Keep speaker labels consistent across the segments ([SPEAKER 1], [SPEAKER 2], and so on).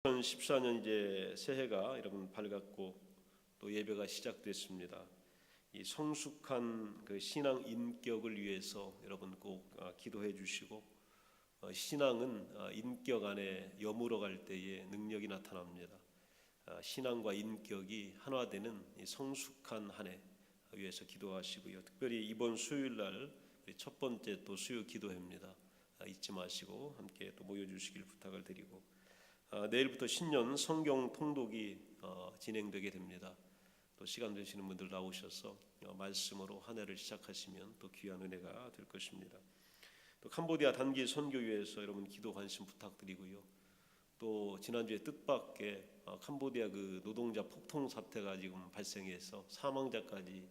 [SPEAKER 1] 2014년 이제 새해가 여러분 밝았고 또 예배가 시작됐습니다. 이 성숙한 그 신앙 인격을 위해서 여러분 꼭 기도해 주시고, 신앙은 인격 안에 여물어 갈 때에 능력이 나타납니다. 신앙과 인격이 하나되는 이 성숙한 한 해 위해서 기도하시고요. 특별히 이번 수요일 날 첫 번째 또 수요 기도회입니다. 잊지 마시고 함께 또 모여 주시길 부탁을 드리고, 내일부터 신년 성경 통독이 진행되게 됩니다. 또 시간 되시는 분들 나오셔서 말씀으로 한 해를 시작하시면 또 귀한 은혜가 될 것입니다. 또 캄보디아 단기 선교회에서 여러분 기도 관심 부탁드리고요. 또 지난주에 뜻밖의 캄보디아 그 노동자 폭동 사태가 지금 발생해서 사망자까지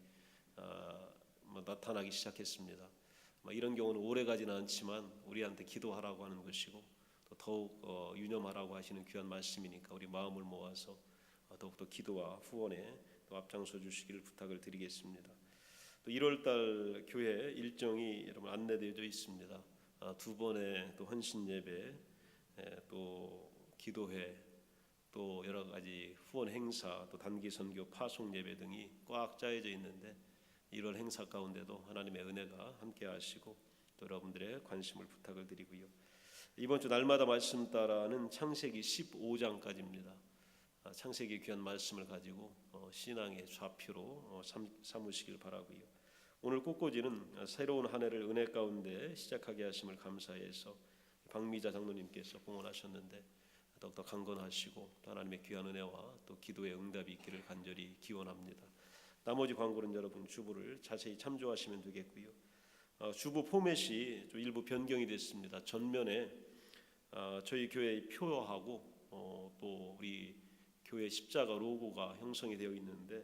[SPEAKER 1] 나타나기 시작했습니다. 이런 경우는 오래 가지는 않지만 우리한테 기도하라고 하는 것이고, 또 더욱 유념하라고 하시는 귀한 말씀이니까 우리 마음을 모아서 더욱더 기도와 후원에 또 앞장서 주시기를 부탁을 드리겠습니다. 또 1월달 교회 일정이 여러분 안내되어져 있습니다. 두 번의 또 헌신 예배, 또 기도회, 또 여러 가지 후원 행사, 또 단기 선교 파송 예배 등이 꽉 짜여져 있는데, 1월 행사 가운데도 하나님의 은혜가 함께 하시고 또 여러분들의 관심을 부탁을 드리고요. 이번 주 날마다 말씀 따라는 창세기 15장까지입니다. 창세기 귀한 말씀을 가지고 신앙의 좌표로 삼으시길 바라고요. 오늘 꽃꽂이는 새로운 한 해를 은혜 가운데 시작하게 하심을 감사해서 박미자 장로님께서 봉헌하셨는데 더욱더 강건하시고 또 하나님의 귀한 은혜와 또 기도의 응답이 있기를 간절히 기원합니다. 나머지 광고는 여러분 주보를 자세히 참조하시면 되겠고요. 주보 포맷이 좀 일부 변경이 됐습니다. 전면에 저희 교회의 표하고 또 우리 교회 십자가 로고가 형성이 되어 있는데,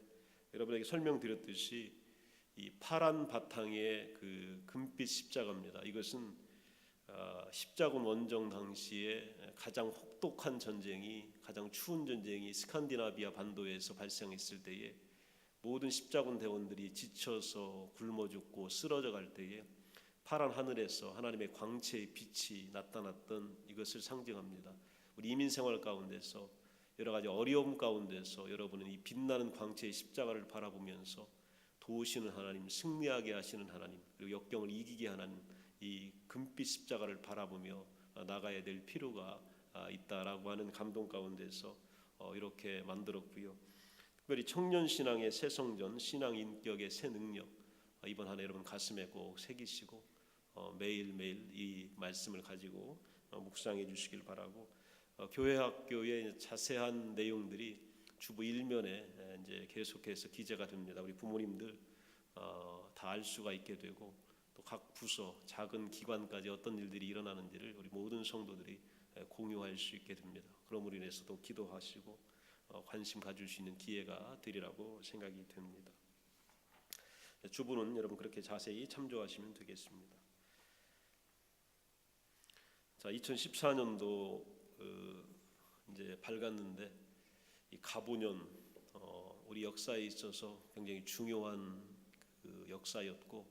[SPEAKER 1] 여러분에게 설명드렸듯이 이 파란 바탕의 그 금빛 십자가입니다. 이것은 십자군 원정 당시에 가장 혹독한 전쟁이, 가장 추운 전쟁이 스칸디나비아 반도에서 발생했을 때에 모든 십자군 대원들이 지쳐서 굶어 죽고 쓰러져 갈 때에 파란 하늘에서 하나님의 광채의 빛이 나타났던 이것을 상징합니다. 우리 이민 생활 가운데서 여러 가지 어려움 가운데서 여러분은 이 빛나는 광채의 십자가를 바라보면서 도우시는 하나님, 승리하게 하시는 하나님, 그리고 역경을 이기게 하는 이 금빛 십자가를 바라보며 나가야 될 필요가 있다라고 하는 감동 가운데서 이렇게 만들었고요. 특별히 청년 신앙의 새 성전, 신앙 인격의 새 능력, 이번 한 해 여러분 가슴에 꼭 새기시고 매일매일 이 말씀을 가지고 묵상해 주시길 바라고, 교회 학교의 자세한 내용들이 주보 1면에 이제 계속해서 기재가 됩니다. 우리 부모님들 다 알 수가 있게 되고, 또 각 부서, 작은 기관까지 어떤 일들이 일어나는지를 우리 모든 성도들이 공유할 수 있게 됩니다. 그러므로 인해서도 기도하시고 관심 가질 수 있는 기회가 되리라고 생각이 됩니다. 주부는 여러분 그렇게 자세히 참조하시면 되겠습니다. 자, 2014년도 이제 밝았는데, 이 가보년 우리 역사에 있어서 굉장히 중요한 그 역사였고,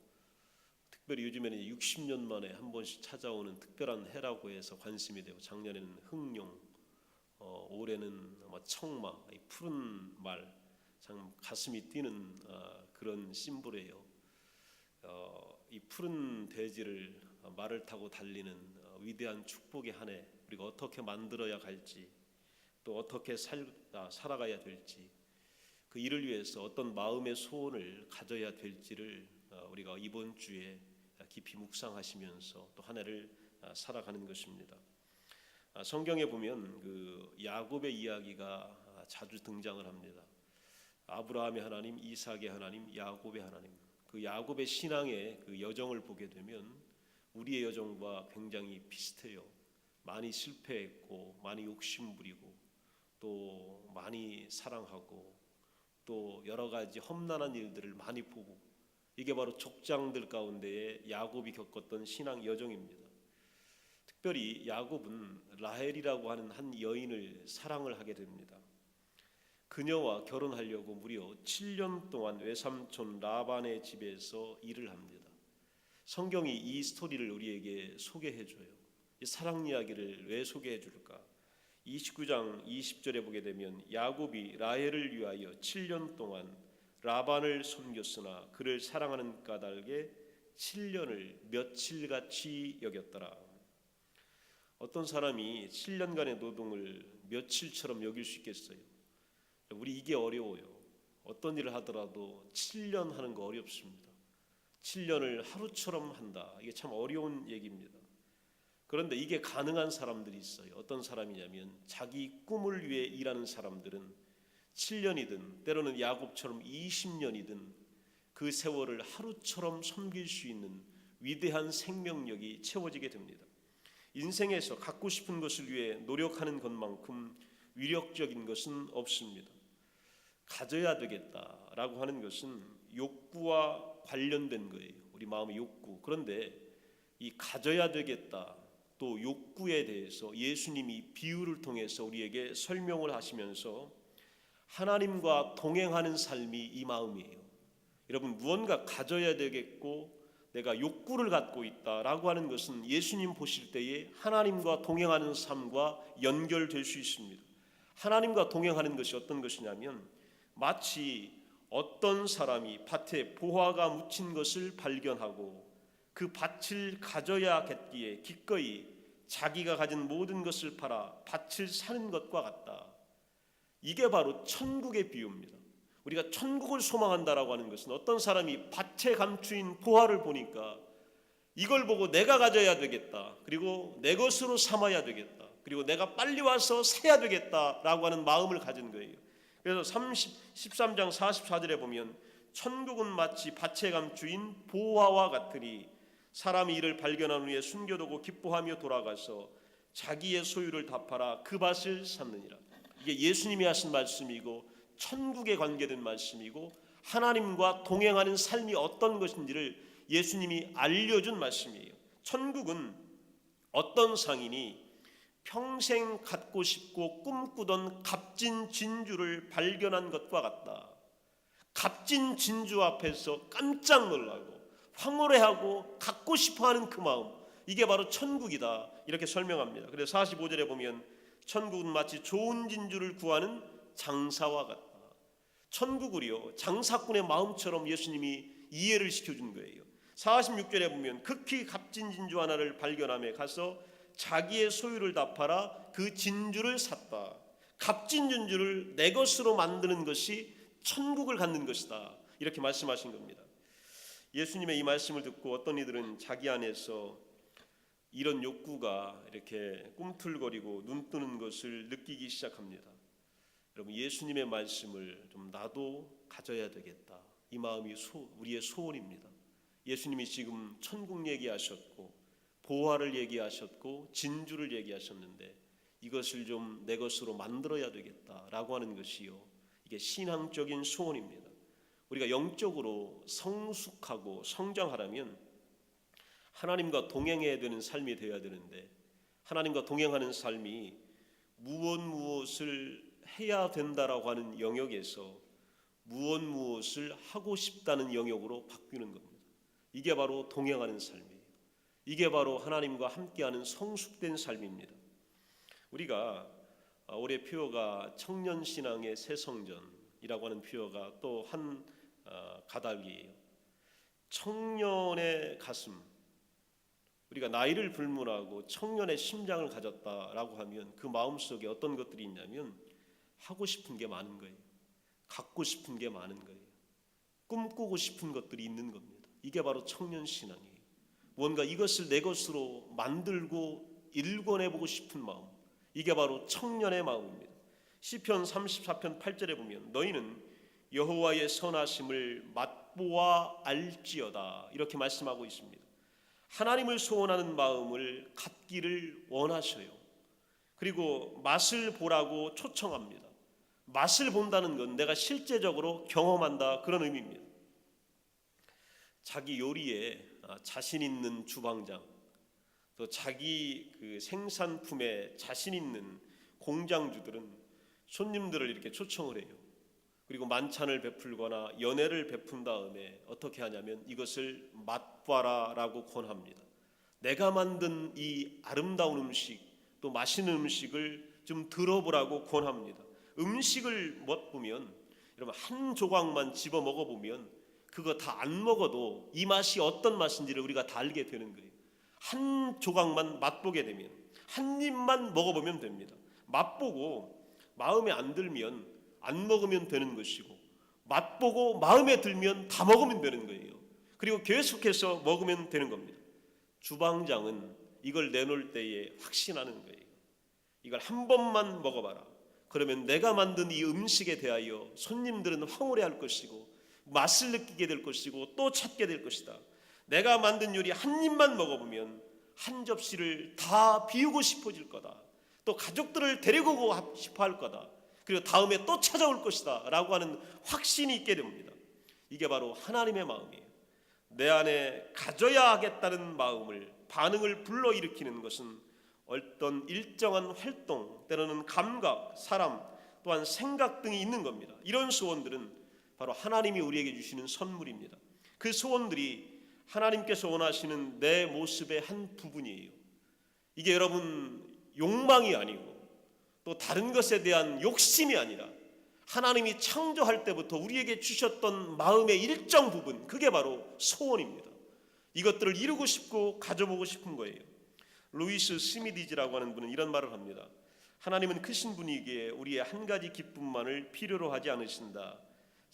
[SPEAKER 1] 특별히 요즘에는 60년 만에 한 번씩 찾아오는 특별한 해라고 해서 관심이 되고, 작년에는 흑룡, 올해는 아마 청마, 이 푸른 말, 참 가슴이 뛰는 그런 심볼이에요. 이 푸른 대지를 말을 타고 달리는 위대한 축복의 한 해, 우리가 어떻게 만들어야 갈지, 또 어떻게 살아가야 될지, 그 일을 위해서 어떤 마음의 소원을 가져야 될지를 우리가 이번 주에 깊이 묵상하시면서 또 한 해를 살아가는 것입니다. 성경에 보면 그 야곱의 이야기가 자주 등장을 합니다. 아브라함의 하나님, 이삭의 하나님, 야곱의 하나님. 그 야곱의 신앙의 그 여정을 보게 되면 우리의 여정과 굉장히 비슷해요. 많이 실패했고, 많이 욕심부리고, 또 많이 사랑하고, 또 여러 가지 험난한 일들을 많이 보고, 이게 바로 족장들 가운데에 야곱이 겪었던 신앙 여정입니다. 특별히 야곱은 라헬이라고 하는 한 여인을 사랑을 하게 됩니다. 그녀와 결혼하려고 무려 7년 동안 외삼촌 라반의 집에서 일을 합니다. 성경이 이 스토리를 우리에게 소개해줘요. 이 사랑 이야기를 왜 소개해 줄까? 29장 20절에 보게 되면 야곱이 라헬을 위하여 7년 동안 라반을 섬겼으나 그를 사랑하는 까닭에 7년을 며칠같이 여겼더라. 어떤 사람이 7년간의 노동을 며칠처럼 여길 수 있겠어요? 우리 이게 어려워요. 어떤 일을 하더라도 7년 하는 거 어렵습니다. 7년을 하루처럼 한다. 이게 참 어려운 얘기입니다. 그런데 이게 가능한 사람들이 있어요. 어떤 사람이냐면 자기 꿈을 위해 일하는 사람들은 7년이든 때로는 야곱처럼 20년이든 그 세월을 하루처럼 섬길 수 있는 위대한 생명력이 채워지게 됩니다. 인생에서 갖고 싶은 것을 위해 노력하는 것만큼 위력적인 것은 없습니다. 가져야 되겠다라고 하는 것은 욕구와 관련된 거예요. 우리 마음의 욕구. 그런데 이 가져야 되겠다 또 욕구에 대해서 예수님이 비유를 통해서 우리에게 설명을 하시면서 하나님과 동행하는 삶이 이 마음이에요. 여러분, 무언가 가져야 되겠고 내가 욕구를 갖고 있다라고 하는 것은 예수님 보실 때에 하나님과 동행하는 삶과 연결될 수 있습니다. 하나님과 동행하는 것이 어떤 것이냐면 마치 어떤 사람이 밭에 보화가 묻힌 것을 발견하고 그 밭을 가져야겠기에 기꺼이 자기가 가진 모든 것을 팔아 밭을 사는 것과 같다. 이게 바로 천국의 비유입니다. 우리가 천국을 소망한다라고 하는 것은 어떤 사람이 밭에 감추인 보화를 보니까 이걸 보고 내가 가져야 되겠다. 그리고 내 것으로 삼아야 되겠다. 그리고 내가 빨리 와서 사야 되겠다라고 하는 마음을 가진 거예요. 그래서 13장 44절에 보면 천국은 마치 밭에 감추인 보화와 같으니 사람이 이를 발견한 후에 숨겨두고 기뻐하며 돌아가서 자기의 소유를 다 팔아 그 밭을 샀느니라. 이게 예수님이 하신 말씀이고 천국에 관계된 말씀이고 하나님과 동행하는 삶이 어떤 것인지를 예수님이 알려준 말씀이에요. 천국은 어떤 상인이 평생 갖고 싶고 꿈꾸던 값진 진주를 발견한 것과 같다. 값진 진주 앞에서 깜짝 놀라고 황홀해하고 갖고 싶어하는 그 마음, 이게 바로 천국이다 이렇게 설명합니다. 그래서 45절에 보면 천국은 마치 좋은 진주를 구하는 장사와 같다. 천국을요 장사꾼의 마음처럼 예수님이 이해를 시켜준 거예요. 46절에 보면 극히 값진 진주 하나를 발견함에 가서 자기의 소유를 다 팔아 그 진주를 샀다. 값진 진주를 내 것으로 만드는 것이 천국을 갖는 것이다 이렇게 말씀하신 겁니다. 예수님의 이 말씀을 듣고 어떤 이들은 자기 안에서 이런 욕구가 이렇게 꿈틀거리고 눈뜨는 것을 느끼기 시작합니다. 여러분, 예수님의 말씀을 좀 나도 가져야 되겠다. 이 마음이 우리의 소원입니다. 예수님이 지금 천국 얘기하셨고 보화를 얘기하셨고 진주를 얘기하셨는데 이것을 좀 내 것으로 만들어야 되겠다라고 하는 것이요, 이게 신앙적인 소원입니다. 우리가 영적으로 성숙하고 성장하려면 하나님과 동행해야 되는 삶이 되어야 되는데 하나님과 동행하는 삶이 무엇을 해야 된다라고 하는 영역에서 무엇을 하고 싶다는 영역으로 바뀌는 겁니다. 이게 바로 동행하는 삶이에요. 이게 바로 하나님과 함께하는 성숙된 삶입니다. 우리가 올해 표어가 청년신앙의 새성전이라고 하는 표어가 또 한 가닥이에요. 청년의 가슴, 우리가 나이를 불문하고 청년의 심장을 가졌다라고 하면 그 마음속에 어떤 것들이 있냐면 하고 싶은 게 많은 거예요. 갖고 싶은 게 많은 거예요. 꿈꾸고 싶은 것들이 있는 겁니다. 이게 바로 청년신앙이에요. 뭔가 이것을 내 것으로 만들고 일궈내보고 싶은 마음, 이게 바로 청년의 마음입니다. 시편 34편 8절에 보면 너희는 여호와의 선하심을 맛보아 알지어다 이렇게 말씀하고 있습니다. 하나님을 소원하는 마음을 갖기를 원하셔요. 그리고 맛을 보라고 초청합니다. 맛을 본다는 건 내가 실제적으로 경험한다 그런 의미입니다. 자기 요리에 자신 있는 주방장, 또 자기 그 생산품에 자신 있는 공장주들은 손님들을 이렇게 초청을 해요. 그리고 만찬을 베풀거나 연회를 베푼 다음에 어떻게 하냐면 이것을 맛봐라라고 권합니다. 내가 만든 이 아름다운 음식, 또 맛있는 음식을 좀 들어보라고 권합니다. 음식을 맛보면 여러분 한 조각만 집어 먹어보면 그거 다 안 먹어도 이 맛이 어떤 맛인지를 우리가 다 알게 되는 거예요. 한 조각만 맛보게 되면, 한 입만 먹어보면 됩니다. 맛보고 마음에 안 들면 안 먹으면 되는 것이고, 맛보고 마음에 들면 다 먹으면 되는 거예요. 그리고 계속해서 먹으면 되는 겁니다. 주방장은 이걸 내놓을 때에 확신하는 거예요. 이걸 한 번만 먹어봐라. 그러면 내가 만든 이 음식에 대하여 손님들은 황홀해할 것이고 맛을 느끼게 될 것이고 또 찾게 될 것이다. 내가 만든 요리 한 입만 먹어보면 한 접시를 다 비우고 싶어질 거다. 또 가족들을 데리고 가고 싶어 할 거다. 그리고 다음에 또 찾아올 것이다 라고 하는 확신이 있게 됩니다. 이게 바로 하나님의 마음이에요. 내 안에 가져야 하겠다는 마음을, 반응을 불러일으키는 것은 어떤 일정한 활동, 때로는 감각, 사람, 또한 생각 등이 있는 겁니다. 이런 소원들은 바로 하나님이 우리에게 주시는 선물입니다. 그 소원들이 하나님께서 원하시는 내 모습의 한 부분이에요. 이게 여러분 욕망이 아니고 또 다른 것에 대한 욕심이 아니라 하나님이 창조할 때부터 우리에게 주셨던 마음의 일정 부분, 그게 바로 소원입니다. 이것들을 이루고 싶고 가져보고 싶은 거예요. 루이스 스미디즈라고 하는 분은 이런 말을 합니다. 하나님은 크신 분이기에 우리의 한 가지 기쁨만을 필요로 하지 않으신다.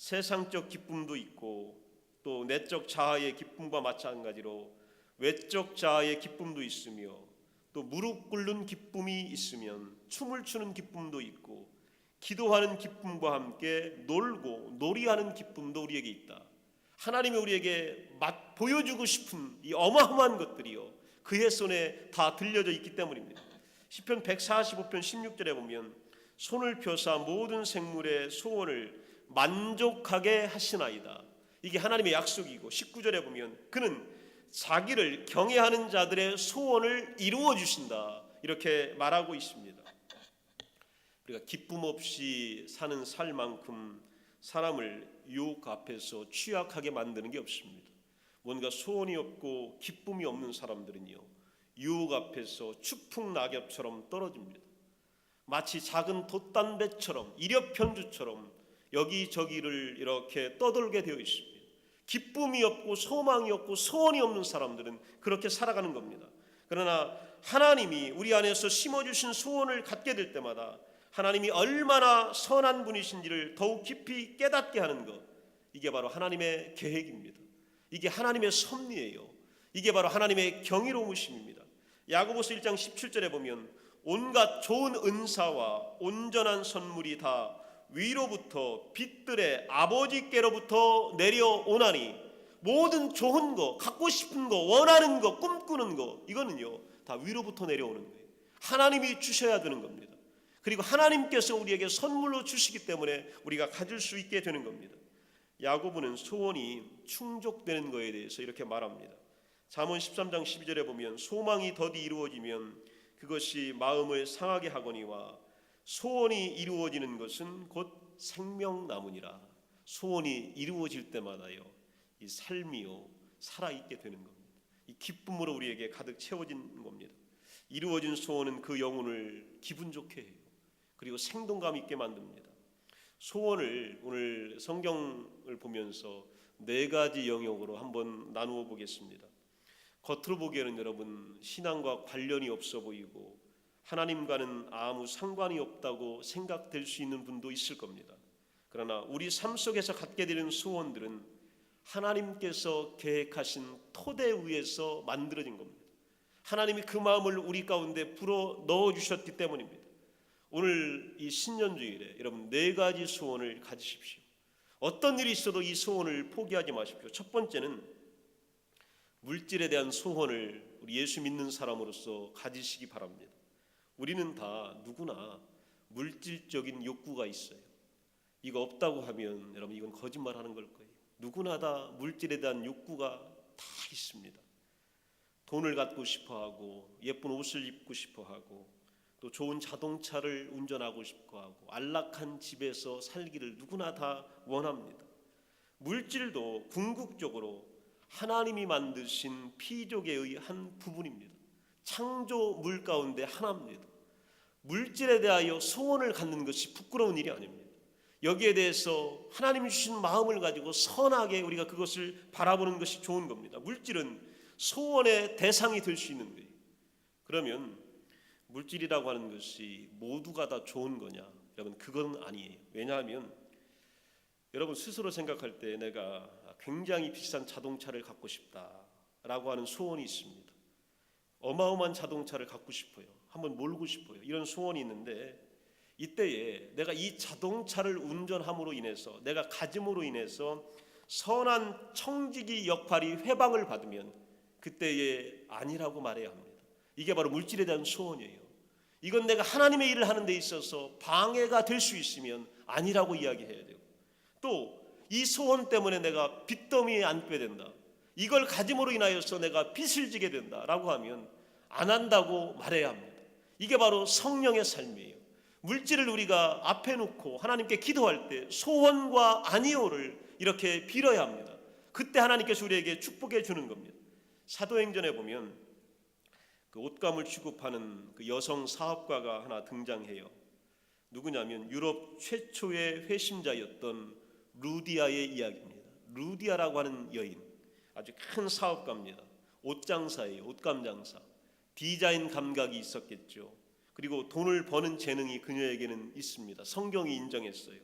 [SPEAKER 1] 세상적 기쁨도 있고 또 내적 자아의 기쁨과 마찬가지로 외적 자아의 기쁨도 있으며 또 무릎 꿇는 기쁨이 있으면 춤을 추는 기쁨도 있고 기도하는 기쁨과 함께 놀고 놀이하는 기쁨도 우리에게 있다. 하나님이 우리에게 보여주고 싶은 이 어마어마한 것들이요 그의 손에 다 들려져 있기 때문입니다. 시편 145편 16절에 보면 손을 펴사 모든 생물의 소원을 만족하게 하시나이다. 이게 하나님의 약속이고 19절에 보면 그는 자기를 경외하는 자들의 소원을 이루어 주신다. 이렇게 말하고 있습니다. 우리가 기쁨 없이 사는 살만큼 사람을 유혹 앞에서 취약하게 만드는 게 없습니다. 뭔가 소원이 없고 기쁨이 없는 사람들은요 유혹 앞에서 추풍 낙엽처럼 떨어집니다. 마치 작은 돛담배처럼 일엽편주처럼 여기저기를 이렇게 떠돌게 되어 있습니다. 기쁨이 없고 소망이 없고 소원이 없는 사람들은 그렇게 살아가는 겁니다. 그러나 하나님이 우리 안에서 심어주신 소원을 갖게 될 때마다 하나님이 얼마나 선한 분이신지를 더욱 깊이 깨닫게 하는 것, 이게 바로 하나님의 계획입니다. 이게 하나님의 섭리예요. 이게 바로 하나님의 경이로우심입니다. 야고보서 1장 17절에 보면 온갖 좋은 은사와 온전한 선물이 다 위로부터 빛들의 아버지께로부터 내려오나니 모든 좋은 거, 갖고 싶은 거, 원하는 거, 꿈꾸는 거 이거는요 다 위로부터 내려오는 거예요. 하나님이 주셔야 되는 겁니다. 그리고 하나님께서 우리에게 선물로 주시기 때문에 우리가 가질 수 있게 되는 겁니다. 야고보는 소원이 충족되는 것에 대해서 이렇게 말합니다. 잠언 13장 12절에 보면 소망이 더디 이루어지면 그것이 마음을 상하게 하거니와 소원이 이루어지는 것은 곧 생명나무니라. 소원이 이루어질 때마다요 이 삶이요 살아있게 되는 겁니다. 이 기쁨으로 우리에게 가득 채워지는 겁니다. 이루어진 소원은 그 영혼을 기분 좋게 해요. 그리고 생동감 있게 만듭니다. 소원을 오늘 성경을 보면서 네 가지 영역으로 한번 나누어 보겠습니다. 겉으로 보기에는 여러분 신앙과 관련이 없어 보이고 하나님과는 아무 상관이 없다고 생각될 수 있는 분도 있을 겁니다. 그러나 우리 삶 속에서 갖게 되는 소원들은 하나님께서 계획하신 토대 위에서 만들어진 겁니다. 하나님이 그 마음을 우리 가운데 불어 넣어 주셨기 때문입니다. 오늘 이 신년주일에 여러분 네 가지 소원을 가지십시오. 어떤 일이 있어도 이 소원을 포기하지 마십시오. 첫 번째는 물질에 대한 소원을 우리 예수 믿는 사람으로서 가지시기 바랍니다. 우리는 다 누구나 물질적인 욕구가 있어요. 이거 없다고 하면 여러분 이건 거짓말하는 걸 거예요. 누구나 다 물질에 대한 욕구가 다 있습니다. 돈을 갖고 싶어하고 예쁜 옷을 입고 싶어하고 또 좋은 자동차를 운전하고 싶어하고 안락한 집에서 살기를 누구나 다 원합니다. 물질도 궁극적으로 하나님이 만드신 피조계의 한 부분입니다. 창조물 가운데 하나입니다. 물질에 대하여 소원을 갖는 것이 부끄러운 일이 아닙니다. 여기에 대해서 하나님이 주신 마음을 가지고 선하게 우리가 그것을 바라보는 것이 좋은 겁니다. 물질은 소원의 대상이 될 수 있는 거예요. 그러면 물질이라고 하는 것이 모두가 다 좋은 거냐? 여러분, 그건 아니에요. 왜냐하면 여러분 스스로 생각할 때 내가 굉장히 비싼 자동차를 갖고 싶다라고 하는 소원이 있습니다. 어마어마한 자동차를 갖고 싶어요. 한번 몰고 싶어요. 이런 소원이 있는데 이때에 내가 이 자동차를 운전함으로 인해서 내가 가짐으로 인해서 선한 청지기 역할이 회방을 받으면 그때에 아니라고 말해야 합니다. 이게 바로 물질에 대한 소원이에요. 이건 내가 하나님의 일을 하는 데 있어서 방해가 될 수 있으면 아니라고 이야기해야 되고, 또 이 소원 때문에 내가 빚더미에 앉게 된다, 이걸 가짐으로 인하여서 내가 빚을 지게 된다라고 하면 안 한다고 말해야 합니다. 이게 바로 성령의 삶이에요. 물질을 우리가 앞에 놓고 하나님께 기도할 때 소원과 아니오를 이렇게 빌어야 합니다. 그때 하나님께서 우리에게 축복해 주는 겁니다. 사도행전에 보면 그 옷감을 취급하는 그 여성 사업가가 하나 등장해요. 누구냐면 유럽 최초의 회심자였던 루디아의 이야기입니다. 루디아라고 하는 여인, 아주 큰 사업가입니다. 옷장사예요. 옷감 장사. 디자인 감각이 있었겠죠. 그리고 돈을 버는 재능이 그녀에게는 있습니다. 성경이 인정했어요.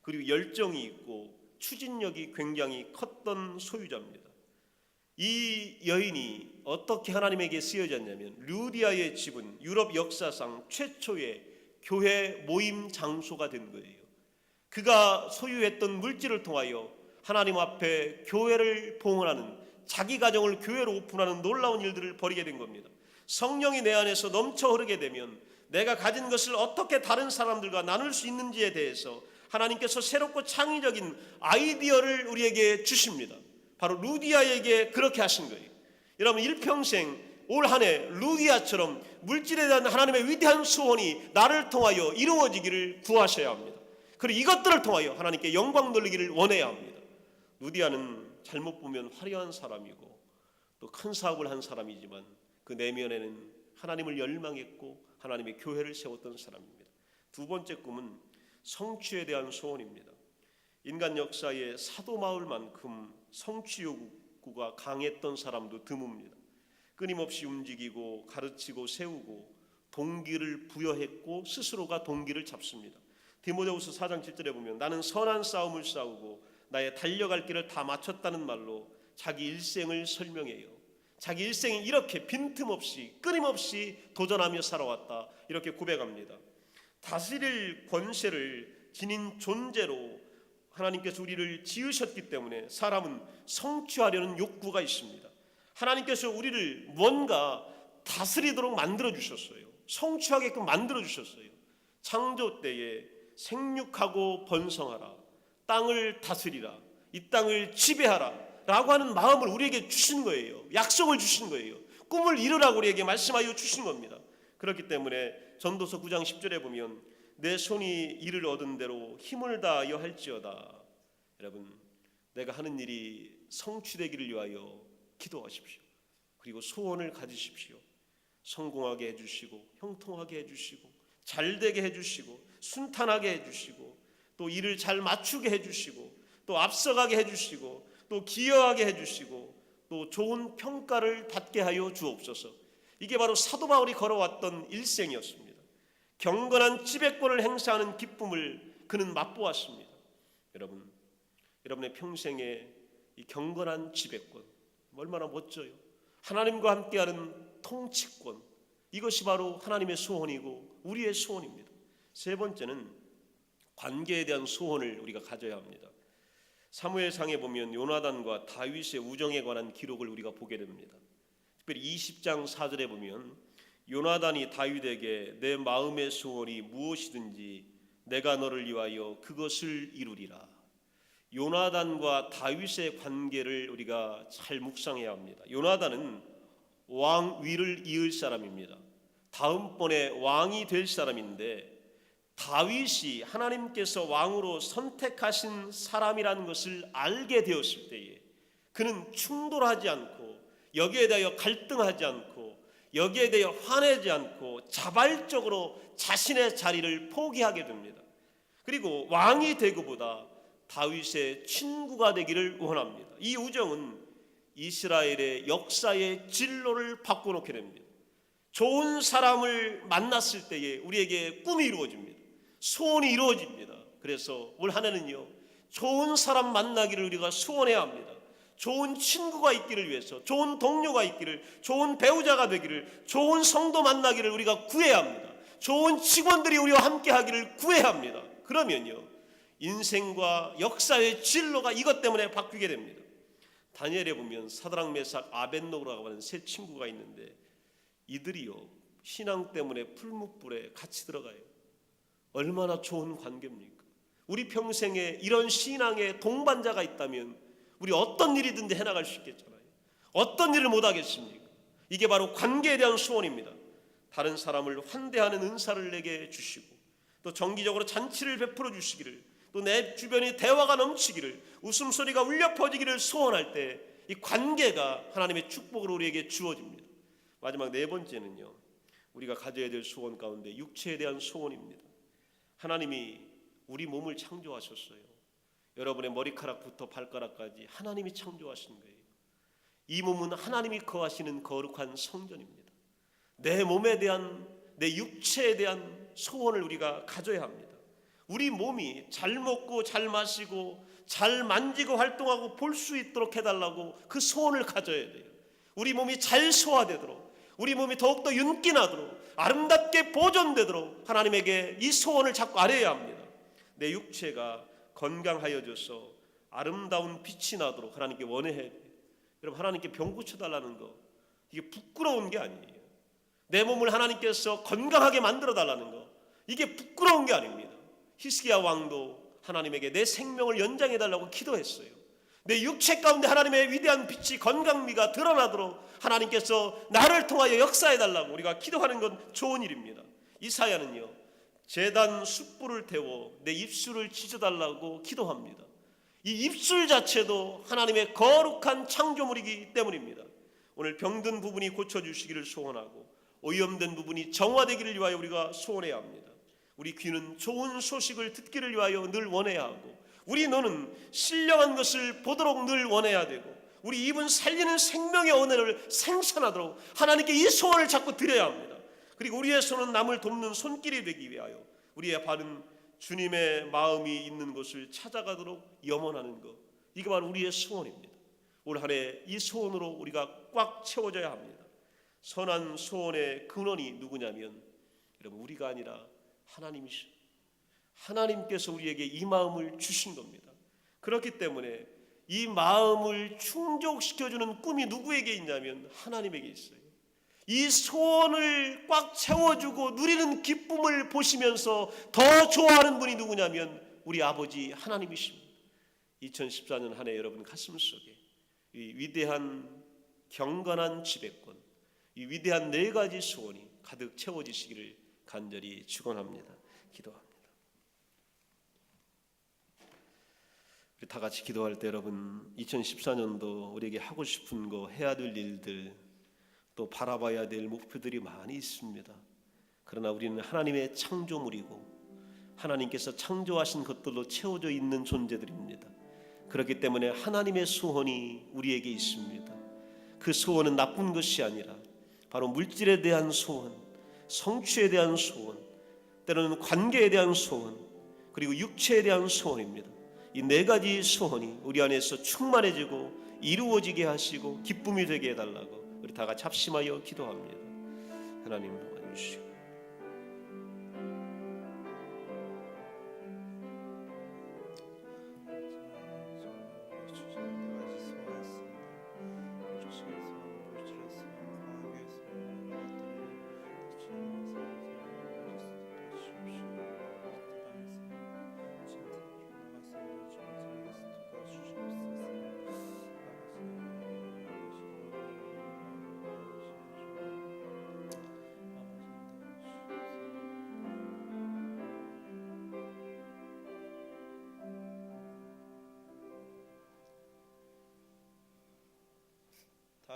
[SPEAKER 1] 그리고 열정이 있고 추진력이 굉장히 컸던 소유자입니다. 이 여인이 어떻게 하나님에게 쓰여졌냐면 루디아의 집은 유럽 역사상 최초의 교회 모임 장소가 된 거예요. 그가 소유했던 물질을 통하여 하나님 앞에 교회를 봉헌하는, 자기 가정을 교회로 오픈하는 놀라운 일들을 벌이게 된 겁니다. 성령이 내 안에서 넘쳐 흐르게 되면 내가 가진 것을 어떻게 다른 사람들과 나눌 수 있는지에 대해서 하나님께서 새롭고 창의적인 아이디어를 우리에게 주십니다. 바로 루디아에게 그렇게 하신 거예요. 여러분, 일평생 올 한 해 루디아처럼 물질에 대한 하나님의 위대한 소원이 나를 통하여 이루어지기를 구하셔야 합니다. 그리고 이것들을 통하여 하나님께 영광 돌리기를 원해야 합니다. 루디아는 잘못 보면 화려한 사람이고 또 큰 사업을 한 사람이지만 그 내면에는 하나님을 열망했고 하나님의 교회를 세웠던 사람입니다. 두 번째 꿈은 성취에 대한 소원입니다. 인간 역사의 사도 바울만큼 성취 욕구가 강했던 사람도 드뭅니다. 끊임없이 움직이고 가르치고 세우고 동기를 부여했고 스스로가 동기를 잡습니다. 디모데후서 4장 7절에 보면 나는 선한 싸움을 싸우고 나의 달려갈 길을 다 마쳤다는 말로 자기 일생을 설명해요. 자기 일생이 이렇게 빈틈없이 끊임없이 도전하며 살아왔다, 이렇게 고백합니다. 다스릴 권세를 지닌 존재로 하나님께서 우리를 지으셨기 때문에 사람은 성취하려는 욕구가 있습니다. 하나님께서 우리를 뭔가 다스리도록 만들어 주셨어요. 성취하게끔 만들어 주셨어요. 창조 때에 생육하고 번성하라, 땅을 다스리라, 이 땅을 지배하라 라고 하는 마음을 우리에게 주신 거예요. 약속을 주신 거예요. 꿈을 이루라고 우리에게 말씀하여 주신 겁니다. 그렇기 때문에 전도서 9장 10절에 보면 내 손이 이를 얻은 대로 힘을 다하여 할지어다. 여러분, 내가 하는 일이 성취되기를 위하여 기도하십시오. 그리고 소원을 가지십시오. 성공하게 해주시고 형통하게 해주시고 잘되게 해주시고 순탄하게 해주시고 또 일을 잘 맞추게 해주시고 또 앞서가게 해주시고 또 기여하게 해주시고 또 좋은 평가를 받게 하여 주옵소서. 이게 바로 사도 바울이 걸어왔던 일생이었습니다. 경건한 지배권을 행사하는 기쁨을 그는 맛보았습니다. 여러분의 평생에 이 경건한 지배권 얼마나 멋져요. 하나님과 함께하는 통치권, 이것이 바로 하나님의 소원이고 우리의 소원입니다. 세 번째는 관계에 대한 소원을 우리가 가져야 합니다. 사무엘상에 보면 요나단과 다윗의 우정에 관한 기록을 우리가 보게 됩니다. 특별히 20장 4절에 보면 요나단이 다윗에게 내 마음의 소원이 무엇이든지 내가 너를 위하여 그것을 이루리라. 요나단과 다윗의 관계를 우리가 잘 묵상해야 합니다. 요나단은 왕 위를 이을 사람입니다. 다음번에 왕이 될 사람인데 다윗이 하나님께서 왕으로 선택하신 사람이라는 것을 알게 되었을 때에 그는 충돌하지 않고 여기에 대하여 갈등하지 않고 여기에 대해 화내지 않고 자발적으로 자신의 자리를 포기하게 됩니다. 그리고 왕이 되고보다 다윗의 친구가 되기를 원합니다. 이 우정은 이스라엘의 역사의 진로를 바꿔놓게 됩니다. 좋은 사람을 만났을 때에 우리에게 꿈이 이루어집니다. 소원이 이루어집니다. 그래서 올 한 해는요, 좋은 사람 만나기를 우리가 소원해야 합니다. 좋은 친구가 있기를 위해서, 좋은 동료가 있기를, 좋은 배우자가 되기를, 좋은 성도 만나기를 우리가 구해야 합니다. 좋은 직원들이 우리와 함께 하기를 구해야 합니다. 그러면요, 인생과 역사의 진로가 이것 때문에 바뀌게 됩니다. 다니엘에 보면 사드락, 메삭, 아벳노고라고 하는 세 친구가 있는데 이들이요, 신앙 때문에 풀무불에 같이 들어가요. 얼마나 좋은 관계입니까? 우리 평생에 이런 신앙의 동반자가 있다면 우리 어떤 일이든지 해나갈 수 있겠잖아요. 어떤 일을 못하겠습니까? 이게 바로 관계에 대한 소원입니다. 다른 사람을 환대하는 은사를 내게 주시고, 또 정기적으로 잔치를 베풀어 주시기를, 또 내 주변에 대화가 넘치기를, 웃음소리가 울려 퍼지기를 소원할 때 이 관계가 하나님의 축복으로 우리에게 주어집니다. 마지막 네 번째는요, 우리가 가져야 될 소원 가운데 육체에 대한 소원입니다. 하나님이 우리 몸을 창조하셨어요. 여러분의 머리카락부터 발가락까지 하나님이 창조하신 거예요. 이 몸은 하나님이 거하시는 거룩한 성전입니다. 내 몸에 대한, 내 육체에 대한 소원을 우리가 가져야 합니다. 우리 몸이 잘 먹고 잘 마시고 잘 만지고 활동하고 볼 수 있도록 해달라고 그 소원을 가져야 돼요. 우리 몸이 잘 소화되도록, 우리 몸이 더욱더 윤기 나도록, 아름답게 보존되도록 하나님에게 이 소원을 자꾸 아뢰어야 합니다. 내 육체가 건강하여져서 아름다운 빛이 나도록 하나님께 원해야 돼요. 여러분, 하나님께 병 고쳐달라는 거, 이게 부끄러운 게 아니에요. 내 몸을 하나님께서 건강하게 만들어달라는 거, 이게 부끄러운 게 아닙니다. 히스기야 왕도 하나님에게 내 생명을 연장해달라고 기도했어요. 내 육체 가운데 하나님의 위대한 빛이, 건강미가 드러나도록 하나님께서 나를 통하여 역사해달라고 우리가 기도하는 건 좋은 일입니다. 이사야는요, 제단 숯불을 태워 내 입술을 찢어달라고 기도합니다. 이 입술 자체도 하나님의 거룩한 창조물이기 때문입니다. 오늘 병든 부분이 고쳐주시기를 소원하고, 오염된 부분이 정화되기를 위하여 우리가 소원해야 합니다. 우리 귀는 좋은 소식을 듣기를 위하여 늘 원해야 하고, 우리 눈은 신령한 것을 보도록 늘 원해야 되고, 우리 입은 살리는 생명의 언어를 생산하도록 하나님께 이 소원을 자꾸 드려야 합니다. 그리고 우리의 손은 남을 돕는 손길이 되기 위하여 우리의 발은 주님의 마음이 있는 곳을 찾아가도록 염원하는 것, 이게 바로 우리의 소원입니다. 올 한 해 이 소원으로 우리가 꽉 채워져야 합니다. 선한 소원의 근원이 누구냐면, 여러분, 우리가 아니라 하나님이시죠. 하나님께서 우리에게 이 마음을 주신 겁니다. 그렇기 때문에 이 마음을 충족시켜주는 꿈이 누구에게 있냐면 하나님에게 있어요. 이 소원을 꽉 채워주고 누리는 기쁨을 보시면서 더 좋아하는 분이 누구냐면 우리 아버지 하나님이십니다. 2014년 한 해 여러분 가슴 속에 이 위대한 경건한 지배권, 이 위대한 네 가지 소원이 가득 채워지시기를 간절히 축원합니다. 기도합니다. 우리 다 같이 기도할 때 여러분, 2014년도 우리에게 하고 싶은 거, 해야 될 일들, 또 바라봐야 될 목표들이 많이 있습니다. 그러나 우리는 하나님의 창조물이고 하나님께서 창조하신 것들로 채워져 있는 존재들입니다. 그렇기 때문에 하나님의 소원이 우리에게 있습니다. 그 소원은 나쁜 것이 아니라 바로 물질에 대한 소원, 성취에 대한 소원, 때로는 관계에 대한 소원, 그리고 육체에 대한 소원입니다. 이 네 가지 소원이 우리 안에서 충만해지고 이루어지게 하시고 기쁨이 되게 해달라고 우리 다 같이 합심하여 기도합니다. 하나님 도와주시고,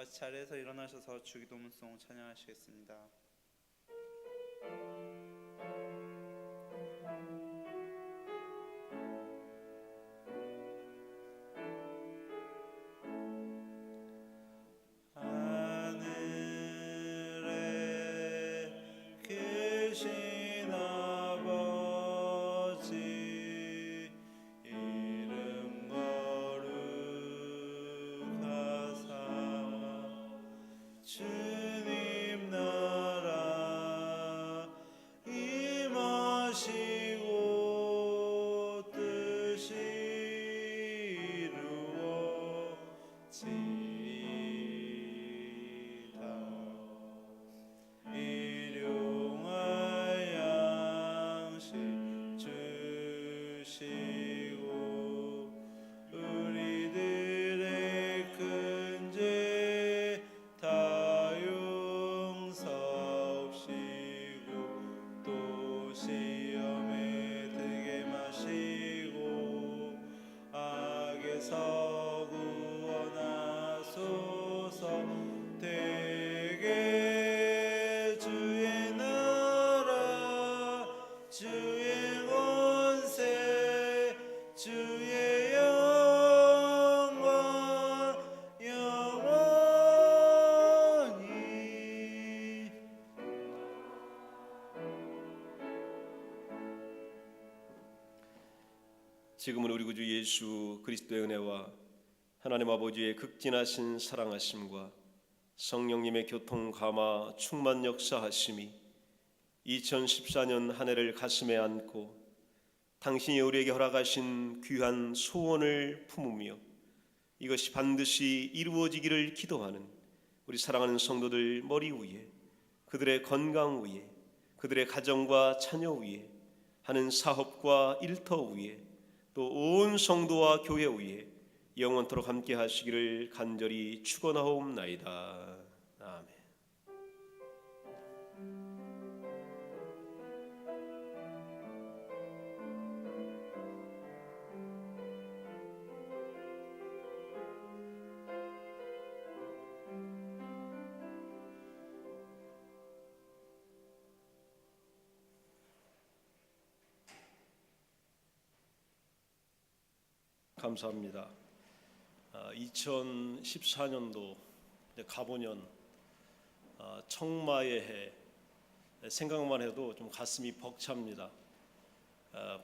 [SPEAKER 2] 같이 자리에서 일어나셔서 주기도문송 찬양하시겠습니다.
[SPEAKER 1] 지금은 우리 구주 예수 그리스도의 은혜와 하나님 아버지의 극진하신 사랑하심과 성령님의 교통 감화 충만 역사하심이 2014년 한 해를 가슴에 안고 당신이 우리에게 허락하신 귀한 소원을 품으며 이것이 반드시 이루어지기를 기도하는 우리 사랑하는 성도들 머리 위에, 그들의 건강 위에, 그들의 가정과 자녀 위에, 하는 사업과 일터 위에, 또 온 성도와 교회 위에 영원토록 함께 하시기를 간절히 축원하옵나이다. 아멘. 감사합니다. 2014년도 가보년 청마의 해, 생각만 해도 좀 가슴이 벅찹니다.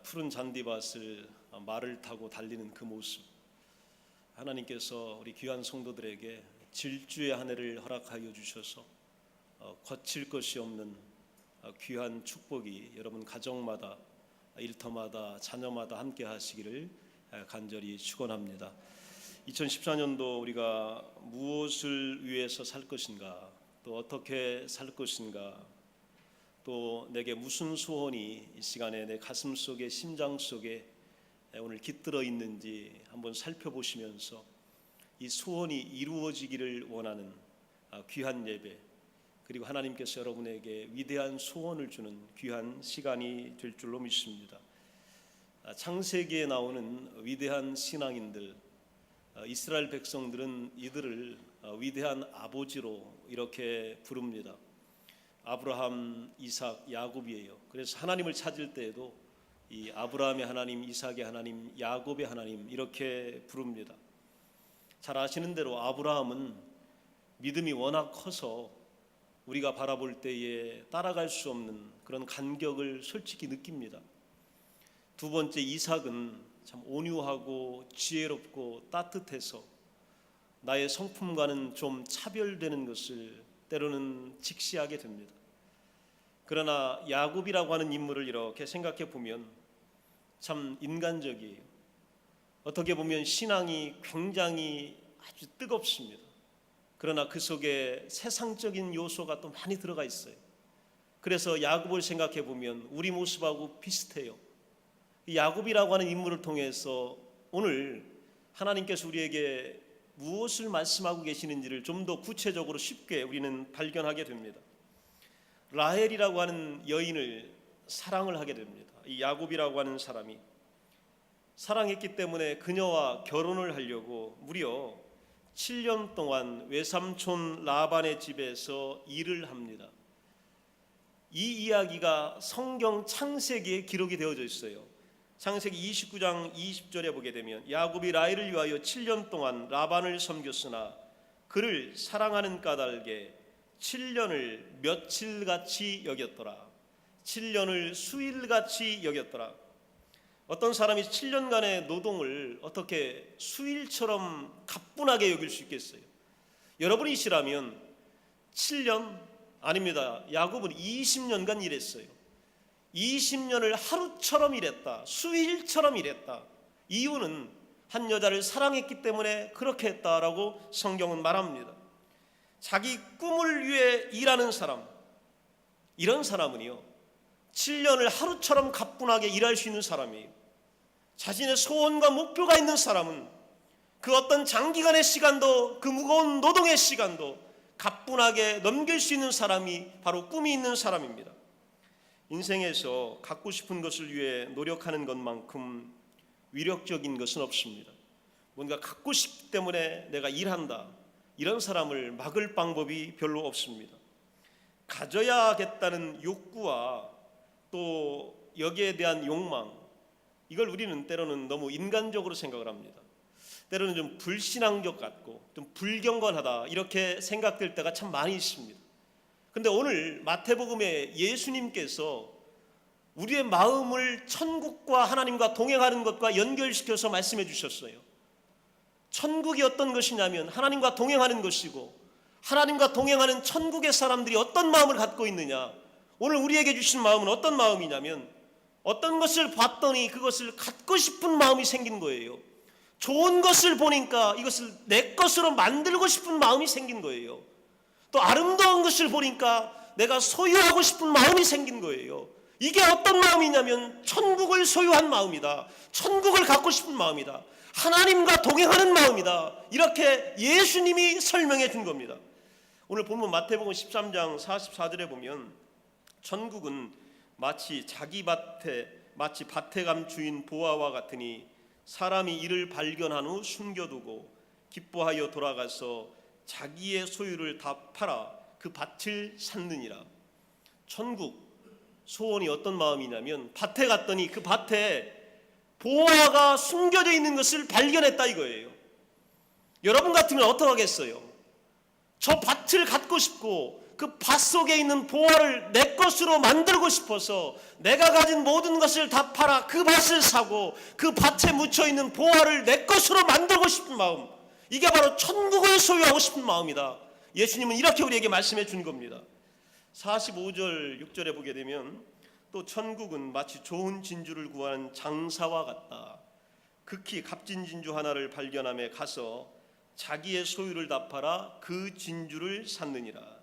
[SPEAKER 1] 푸른 잔디밭을 말을 타고 달리는 그 모습, 하나님께서 우리 귀한 성도들에게 질주의 한 해를 허락하여 주셔서 거칠 것이 없는 귀한 축복이 여러분 가정마다, 일터마다, 자녀마다 함께 하시기를 간절히 축원합니다. 2014년도 우리가 무엇을 위해서 살 것인가, 또 어떻게 살 것인가, 또 내게 무슨 소원이 이 시간에 내 가슴 속에, 심장 속에 오늘 깃들어 있는지 한번 살펴보시면서 이 소원이 이루어지기를 원하는 귀한 예배, 그리고 하나님께서 여러분에게 위대한 소원을 주는 귀한 시간이 될 줄로 믿습니다. 창세기에 나오는 위대한 신앙인들, 이스라엘 백성들은 이들을 위대한 아버지로 이렇게 부릅니다. 아브라함, 이삭, 야곱이에요. 그래서 하나님을 찾을 때에도 이 아브라함의 하나님, 이삭의 하나님, 야곱의 하나님 이렇게 부릅니다. 잘 아시는 대로 아브라함은 믿음이 워낙 커서 우리가 바라볼 때에 따라갈 수 없는 그런 간격을 솔직히 느낍니다. 두 번째 이삭은 참 온유하고 지혜롭고 따뜻해서 나의 성품과는 좀 차별되는 것을 때로는 직시하게 됩니다. 그러나 야곱이라고 하는 인물을 이렇게 생각해 보면 참 인간적이에요. 어떻게 보면 신앙이 굉장히 아주 뜨겁습니다. 그러나 그 속에 세상적인 요소가 또 많이 들어가 있어요. 그래서 야곱을 생각해 보면 우리 모습하고 비슷해요. 야곱이라고 하는 인물을 통해서 오늘 하나님께서 우리에게 무엇을 말씀하고 계시는지를 좀 더 구체적으로 쉽게 우리는 발견하게 됩니다. 라헬이라고 하는 여인을 사랑을 하게 됩니다. 이 야곱이라고 하는 사람이 사랑했기 때문에 그녀와 결혼을 하려고 무려 7년 동안 외삼촌 라반의 집에서 일을 합니다. 이 이야기가 성경 창세기에 기록이 되어져 있어요. 창세기 29장 20절에 보게 되면 야곱이 라헬을 위하여 7년 동안 라반을 섬겼으나 그를 사랑하는 까닭에 7년을 며칠같이 여겼더라. 7년을 수일같이 여겼더라. 어떤 사람이 7년간의 노동을 어떻게 수일처럼 가뿐하게 여길 수 있겠어요? 여러분이시라면 7년 아닙니다. 야곱은 20년간 일했어요. 20년을 하루처럼 일했다. 수일처럼 일했다. 이유는 한 여자를 사랑했기 때문에 그렇게 했다라고 성경은 말합니다. 자기 꿈을 위해 일하는 사람, 이런 사람은요 7년을 하루처럼 가뿐하게 일할 수 있는 사람이에요. 자신의 소원과 목표가 있는 사람은 그 어떤 장기간의 시간도, 그 무거운 노동의 시간도 가뿐하게 넘길 수 있는 사람이 바로 꿈이 있는 사람입니다. 인생에서 갖고 싶은 것을 위해 노력하는 것만큼 위력적인 것은 없습니다. 뭔가 갖고 싶기 때문에 내가 일한다, 이런 사람을 막을 방법이 별로 없습니다. 가져야겠다는 욕구와 또 여기에 대한 욕망, 이걸 우리는 때로는 너무 인간적으로 생각을 합니다. 때로는 좀 불신앙적 같고 좀 불경건하다 이렇게 생각될 때가 참 많이 있습니다. 그런데 오늘 마태복음에 예수님께서 우리의 마음을 천국과 하나님과 동행하는 것과 연결시켜서 말씀해 주셨어요. 천국이 어떤 것이냐면 하나님과 동행하는 것이고, 하나님과 동행하는 천국의 사람들이 어떤 마음을 갖고 있느냐, 오늘 우리에게 주신 마음은 어떤 마음이냐면 어떤 것을 봤더니 그것을 갖고 싶은 마음이 생긴 거예요. 좋은 것을 보니까 이것을 내 것으로 만들고 싶은 마음이 생긴 거예요. 또 아름다운 것을 보니까 내가 소유하고 싶은 마음이 생긴 거예요. 이게 어떤 마음이냐면 천국을 소유한 마음이다. 천국을 갖고 싶은 마음이다. 하나님과 동행하는 마음이다. 이렇게 예수님이 설명해 준 겁니다. 오늘 본문 마태복음 13장 44절에 보면 천국은 마치 밭에감 주인 보아와 같으니 사람이 이를 발견한 후 숨겨두고 기뻐하여 돌아가서 자기의 소유를 다 팔아 그 밭을 샀느니라. 천국 소원이 어떤 마음이냐면 밭에 갔더니 그 밭에 보아가 숨겨져 있는 것을 발견했다 이거예요. 여러분 같으면 어떻게 하겠어요? 저 밭을 갖고 싶고 그 밭 속에 있는 보아를 내 것으로 만들고 싶어서 내가 가진 모든 것을 다 팔아 그 밭을 사고 그 밭에 묻혀있는 보아를 내 것으로 만들고 싶은 마음, 이게 바로 천국을 소유하고 싶은 마음이다. 예수님은 이렇게 우리에게 말씀해 준 겁니다. 45절 6절에 보게 되면 또 천국은 마치 좋은 진주를 구하는 장사와 같다. 극히 값진 진주 하나를 발견함에 가서 자기의 소유를 다 팔아 그 진주를 샀느니라.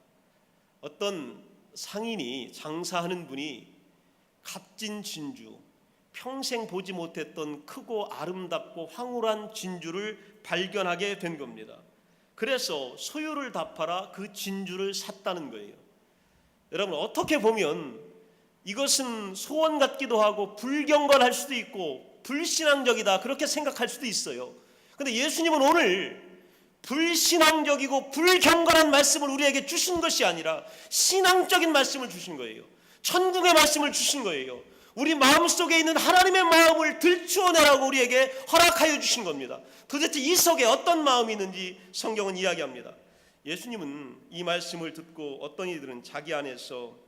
[SPEAKER 1] 어떤 상인이, 장사하는 분이 값진 진주, 평생 보지 못했던 크고 아름답고 황홀한 진주를 발견하게 된 겁니다. 그래서 소유를 다 팔아 그 진주를 샀다는 거예요. 여러분, 어떻게 보면 이것은 소원 같기도 하고 불경건할 수도 있고 불신앙적이다 그렇게 생각할 수도 있어요. 그런데 예수님은 오늘 불신앙적이고 불경건한 말씀을 우리에게 주신 것이 아니라 신앙적인 말씀을 주신 거예요. 천국의 말씀을 주신 거예요. 우리 마음속에 있는 하나님의 마음을 들추어내라고 우리에게 허락하여 주신 겁니다. 도대체 이 속에 어떤 마음이 있는지 성경은 이야기합니다. 예수님은 이 말씀을 듣고 어떤 이들은 자기 안에서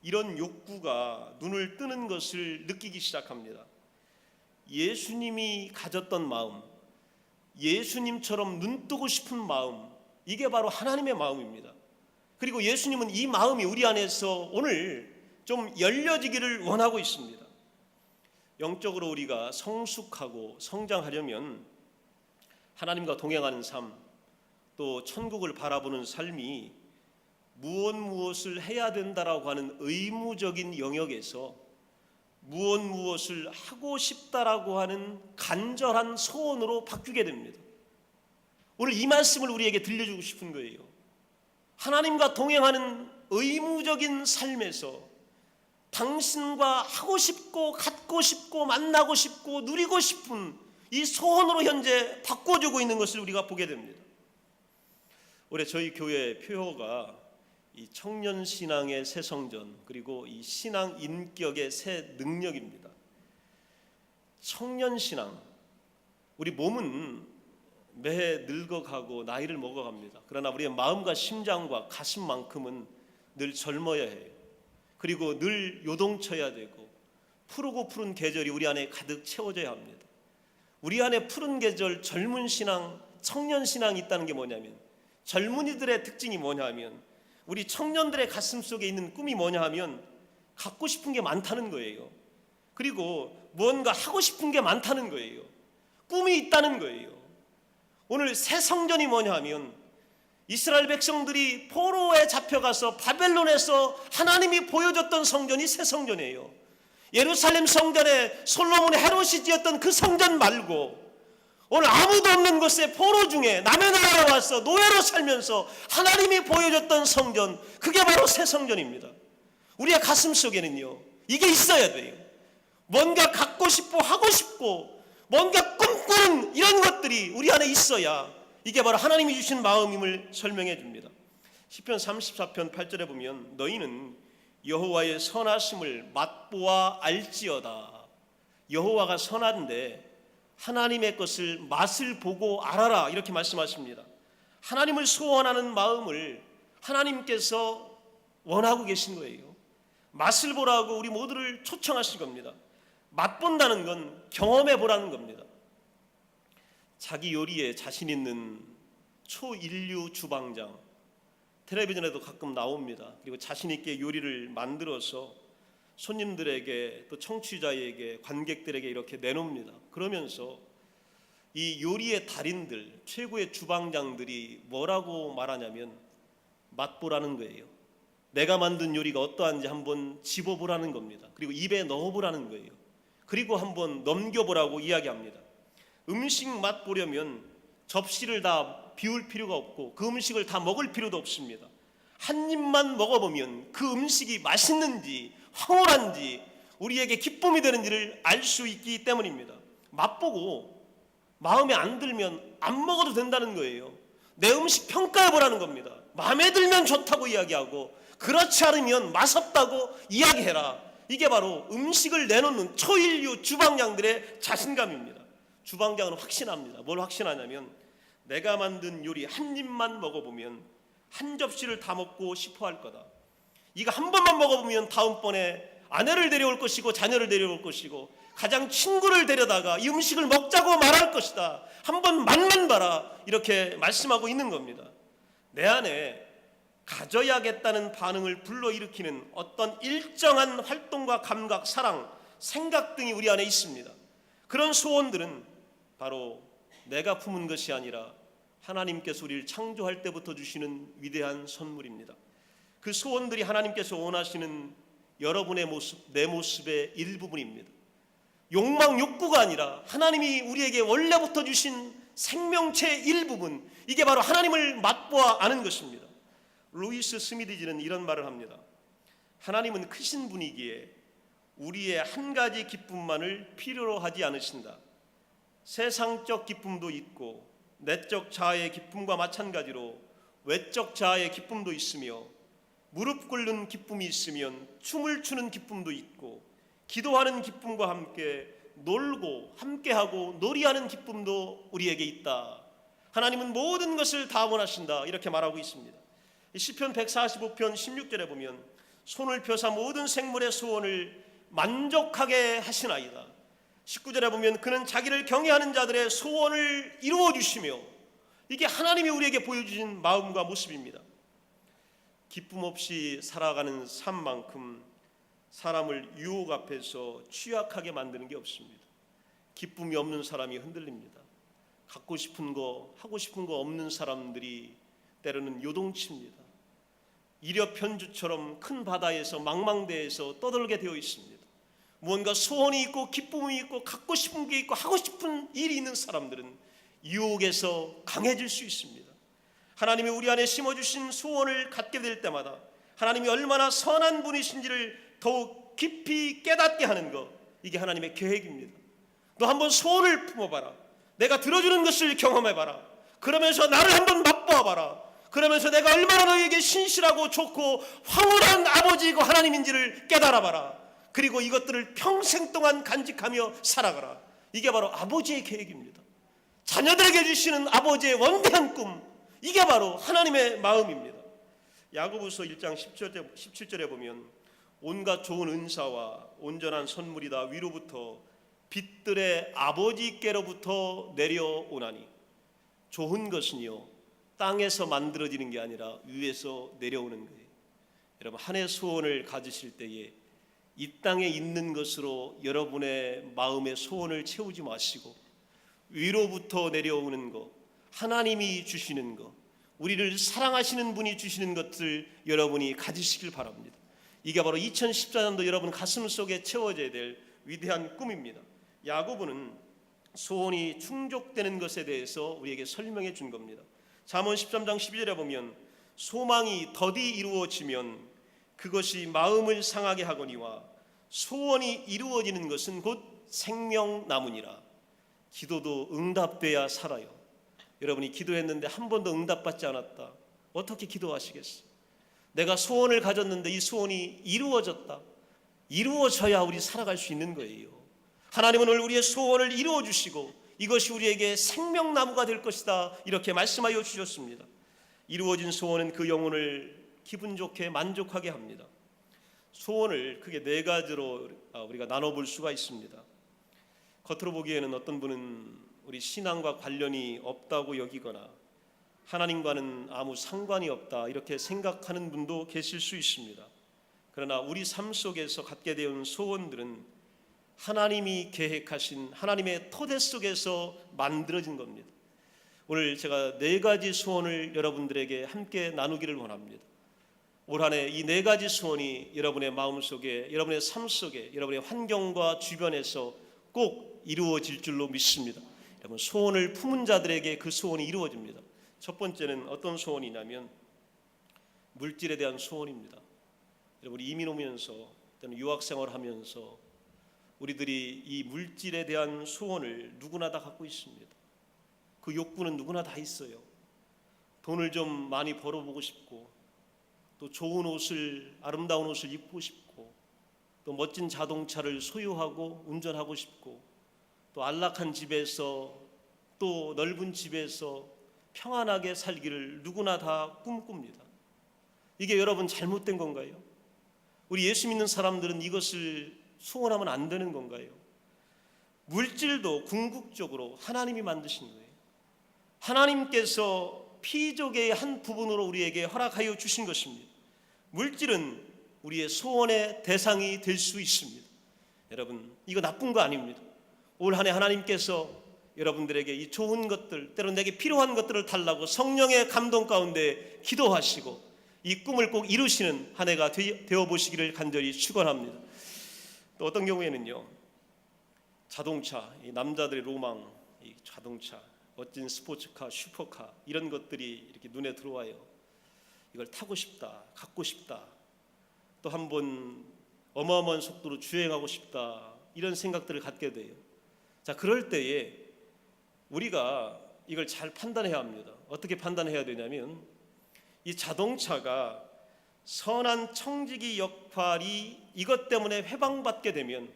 [SPEAKER 1] 이런 욕구가 눈을 뜨는 것을 느끼기 시작합니다. 예수님이 가졌던 마음, 예수님처럼 눈뜨고 싶은 마음, 이게 바로 하나님의 마음입니다. 그리고 예수님은 이 마음이 우리 안에서 오늘 좀 열려지기를 원하고 있습니다. 영적으로 우리가 성숙하고 성장하려면 하나님과 동행하는 삶, 또 천국을 바라보는 삶이 무엇을 해야 된다라고 하는 의무적인 영역에서 무엇을 하고 싶다라고 하는 간절한 소원으로 바뀌게 됩니다. 오늘 이 말씀을 우리에게 들려주고 싶은 거예요. 하나님과 동행하는 의무적인 삶에서 당신과 하고 싶고 갖고 싶고 만나고 싶고 누리고 싶은 이 소원으로 현재 바꿔주고 있는 것을 우리가 보게 됩니다. 올해 저희 교회 표어가 이 청년 신앙의 새 성전, 그리고 이 신앙 인격의 새 능력입니다. 청년 신앙, 우리 몸은 매해 늙어가고 나이를 먹어갑니다. 그러나 우리의 마음과 심장과 가슴만큼은 늘 젊어야 해요. 그리고 늘 요동쳐야 되고 푸르고 푸른 계절이 우리 안에 가득 채워져야 합니다. 우리 안에 푸른 계절, 젊은 신앙, 청년 신앙이 있다는 게 뭐냐면, 젊은이들의 특징이 뭐냐 하면, 우리 청년들의 가슴 속에 있는 꿈이 뭐냐 하면 갖고 싶은 게 많다는 거예요. 그리고 무언가 하고 싶은 게 많다는 거예요. 꿈이 있다는 거예요. 오늘 새 성전이 뭐냐 하면, 이스라엘 백성들이 포로에 잡혀가서 바벨론에서 하나님이 보여줬던 성전이 새 성전이에요. 예루살렘 성전에 솔로몬의 헤롯이 지었던 그 성전 말고, 오늘 아무도 없는 곳에 포로 중에 남의 나라에 와서 노예로 살면서 하나님이 보여줬던 성전, 그게 바로 새 성전입니다. 우리의 가슴 속에는요, 이게 있어야 돼요. 뭔가 갖고 싶고 하고 싶고 뭔가 꿈꾸는 이런 것들이 우리 안에 있어야 이게 바로 하나님이 주신 마음임을 설명해 줍니다. 시편 34편 8절에 보면, 너희는 여호와의 선하심을 맛보아 알지어다. 여호와가 선한데 하나님의 것을 맛을 보고 알아라, 이렇게 말씀하십니다. 하나님을 소원하는 마음을 하나님께서 원하고 계신 거예요. 맛을 보라고 우리 모두를 초청하신 겁니다. 맛본다는 건 경험해 보라는 겁니다. 자기 요리에 자신 있는 초인류 주방장, 텔레비전에도 가끔 나옵니다. 그리고 자신 있게 요리를 만들어서 손님들에게, 또 청취자에게, 관객들에게 이렇게 내놓습니다. 그러면서 이 요리의 달인들, 최고의 주방장들이 뭐라고 말하냐면 맛보라는 거예요. 내가 만든 요리가 어떠한지 한번 집어보라는 겁니다. 그리고 입에 넣어보라는 거예요. 그리고 한번 넘겨보라고 이야기합니다. 음식 맛보려면 접시를 다 비울 필요가 없고 그 음식을 다 먹을 필요도 없습니다. 한 입만 먹어보면 그 음식이 맛있는지 황홀한지 우리에게 기쁨이 되는지를 알 수 있기 때문입니다. 맛보고 마음에 안 들면 안 먹어도 된다는 거예요. 내 음식 평가해보라는 겁니다. 마음에 들면 좋다고 이야기하고 그렇지 않으면 맛없다고 이야기해라. 이게 바로 음식을 내놓는 초인류 주방장들의 자신감입니다. 주방장은 확신합니다. 뭘 확신하냐면, 내가 만든 요리 한 입만 먹어보면 한 접시를 다 먹고 싶어 할 거다. 이거 한 번만 먹어보면 다음번에 아내를 데려올 것이고 자녀를 데려올 것이고 가장 친구를 데려다가 이 음식을 먹자고 말할 것이다. 한번 맛만 봐라. 이렇게 말씀하고 있는 겁니다. 내 안에 가져야겠다는 반응을 불러일으키는 어떤 일정한 활동과 감각, 사랑, 생각 등이 우리 안에 있습니다. 그런 소원들은 바로 내가 품은 것이 아니라 하나님께서 우리를 창조할 때부터 주시는 위대한 선물입니다. 그 소원들이 하나님께서 원하시는 여러분의 모습, 내 모습의 일부분입니다. 욕망, 욕구가 아니라 하나님이 우리에게 원래부터 주신 생명체의 일부분, 이게 바로 하나님을 맛보아 아는 것입니다. 루이스 스미디지는 이런 말을 합니다. 하나님은 크신 분이기에 우리의 한 가지 기쁨만을 필요로 하지 않으신다. 세상적 기쁨도 있고 내적 자아의 기쁨과 마찬가지로 외적 자아의 기쁨도 있으며, 무릎 꿇는 기쁨이 있으면 춤을 추는 기쁨도 있고, 기도하는 기쁨과 함께 놀고 함께하고 놀이하는 기쁨도 우리에게 있다. 하나님은 모든 것을 다 원하신다. 이렇게 말하고 있습니다. 시편 145편 16절에 보면, 손을 펴사 모든 생물의 소원을 만족하게 하시나이다. 19절에 보면, 그는 자기를 경외하는 자들의 소원을 이루어 주시며, 이게 하나님이 우리에게 보여주신 마음과 모습입니다. 기쁨 없이 살아가는 삶만큼 사람을 유혹 앞에서 취약하게 만드는 게 없습니다. 기쁨이 없는 사람이 흔들립니다. 갖고 싶은 거, 하고 싶은 거 없는 사람들이 때로는 요동칩니다. 이력편주처럼 큰 바다에서 망망대해에서 떠들게 되어 있습니다. 무언가 소원이 있고 기쁨이 있고 갖고 싶은 게 있고 하고 싶은 일이 있는 사람들은 유혹에서 강해질 수 있습니다. 하나님이 우리 안에 심어주신 소원을 갖게 될 때마다 하나님이 얼마나 선한 분이신지를 더욱 깊이 깨닫게 하는 것, 이게 하나님의 계획입니다. 너 한번 소원을 품어봐라. 내가 들어주는 것을 경험해봐라. 그러면서 나를 한번 맛보아봐라. 그러면서 내가 얼마나 너희에게 신실하고 좋고 황홀한 아버지이고 하나님인지를 깨달아봐라. 그리고 이것들을 평생 동안 간직하며 살아가라. 이게 바로 아버지의 계획입니다. 자녀들에게 주시는 아버지의 원대한 꿈, 이게 바로 하나님의 마음입니다. 야고보서 1장 17절에 보면 온갖 좋은 은사와 온전한 선물이 다 위로부터 빛들의 아버지께로부터 내려오나니 좋은 것은요 땅에서 만들어지는 게 아니라 위에서 내려오는 거예요. 여러분, 한 해 소원을 가지실 때에 이 땅에 있는 것으로 여러분의 마음의 소원을 채우지 마시고 위로부터 내려오는 것, 하나님이 주시는 것, 우리를 사랑하시는 분이 주시는 것들 여러분이 가지시길 바랍니다. 이게 바로 2014년도 여러분 가슴 속에 채워져야 될 위대한 꿈입니다. 야고보는 소원이 충족되는 것에 대해서 우리에게 설명해 준 겁니다. 잠언 13장 12절에 보면 소망이 더디 이루어지면 그것이 마음을 상하게 하거니와 소원이 이루어지는 것은 곧 생명나무니라. 기도도 응답돼야 살아요. 여러분이 기도했는데 한 번도 응답받지 않았다. 어떻게 기도하시겠어요? 내가 소원을 가졌는데 이 소원이 이루어졌다. 이루어져야 우리 살아갈 수 있는 거예요. 하나님은 오늘 우리의 소원을 이루어 주시고 이것이 우리에게 생명나무가 될 것이다, 이렇게 말씀하여 주셨습니다. 이루어진 소원은 그 영혼을 기분 좋게 만족하게 합니다. 소원을 크게 네 가지로 우리가 나눠볼 수가 있습니다. 겉으로 보기에는 어떤 분은 우리 신앙과 관련이 없다고 여기거나 하나님과는 아무 상관이 없다 이렇게 생각하는 분도 계실 수 있습니다. 그러나 우리 삶 속에서 갖게 되는 소원들은 하나님이 계획하신 하나님의 토대 속에서 만들어진 겁니다. 오늘 제가 네 가지 소원을 여러분들에게 함께 나누기를 원합니다. 올 한 해 이 네 가지 소원이 여러분의 마음속에, 여러분의 삶 속에, 여러분의 환경과 주변에서 꼭 이루어질 줄로 믿습니다. 여러분, 소원을 품은 자들에게 그 소원이 이루어집니다. 첫 번째는 어떤 소원이냐면 물질에 대한 소원입니다. 여러분, 이민 오면서 또는 유학생활 하면서 우리들이 이 물질에 대한 소원을 누구나 다 갖고 있습니다. 그 욕구는 누구나 다 있어요. 돈을 좀 많이 벌어보고 싶고, 또 좋은 옷을, 아름다운 옷을 입고 싶고, 또 멋진 자동차를 소유하고 운전하고 싶고, 또 안락한 집에서, 또 넓은 집에서 평안하게 살기를 누구나 다 꿈꿉니다. 이게 여러분 잘못된 건가요? 우리 예수 믿는 사람들은 이것을 소원하면 안 되는 건가요? 물질도 궁극적으로 하나님이 만드신 거예요. 하나님께서 피조계의 한 부분으로 우리에게 허락하여 주신 것입니다. 물질은 우리의 소원의 대상이 될 수 있습니다. 여러분, 이거 나쁜 거 아닙니다. 올 한 해 하나님께서 여러분들에게 이 좋은 것들, 때로 내게 필요한 것들을 달라고 성령의 감동 가운데 기도하시고 이 꿈을 꼭 이루시는 한 해가 되어 보시기를 간절히 축원합니다. 또 어떤 경우에는요, 자동차, 이 남자들의 로망, 이 자동차, 멋진 스포츠카, 슈퍼카, 이런 것들이 이렇게 눈에 들어와요. 이걸 타고 싶다, 갖고 싶다, 또 한번 어마어마한 속도로 주행하고 싶다, 이런 생각들을 갖게 돼요. 자, 그럴 때에 우리가 이걸 잘 판단해야 합니다. 어떻게 판단해야 되냐면, 이 자동차가 선한 청지기 역할이 이것 때문에 회방받게 되면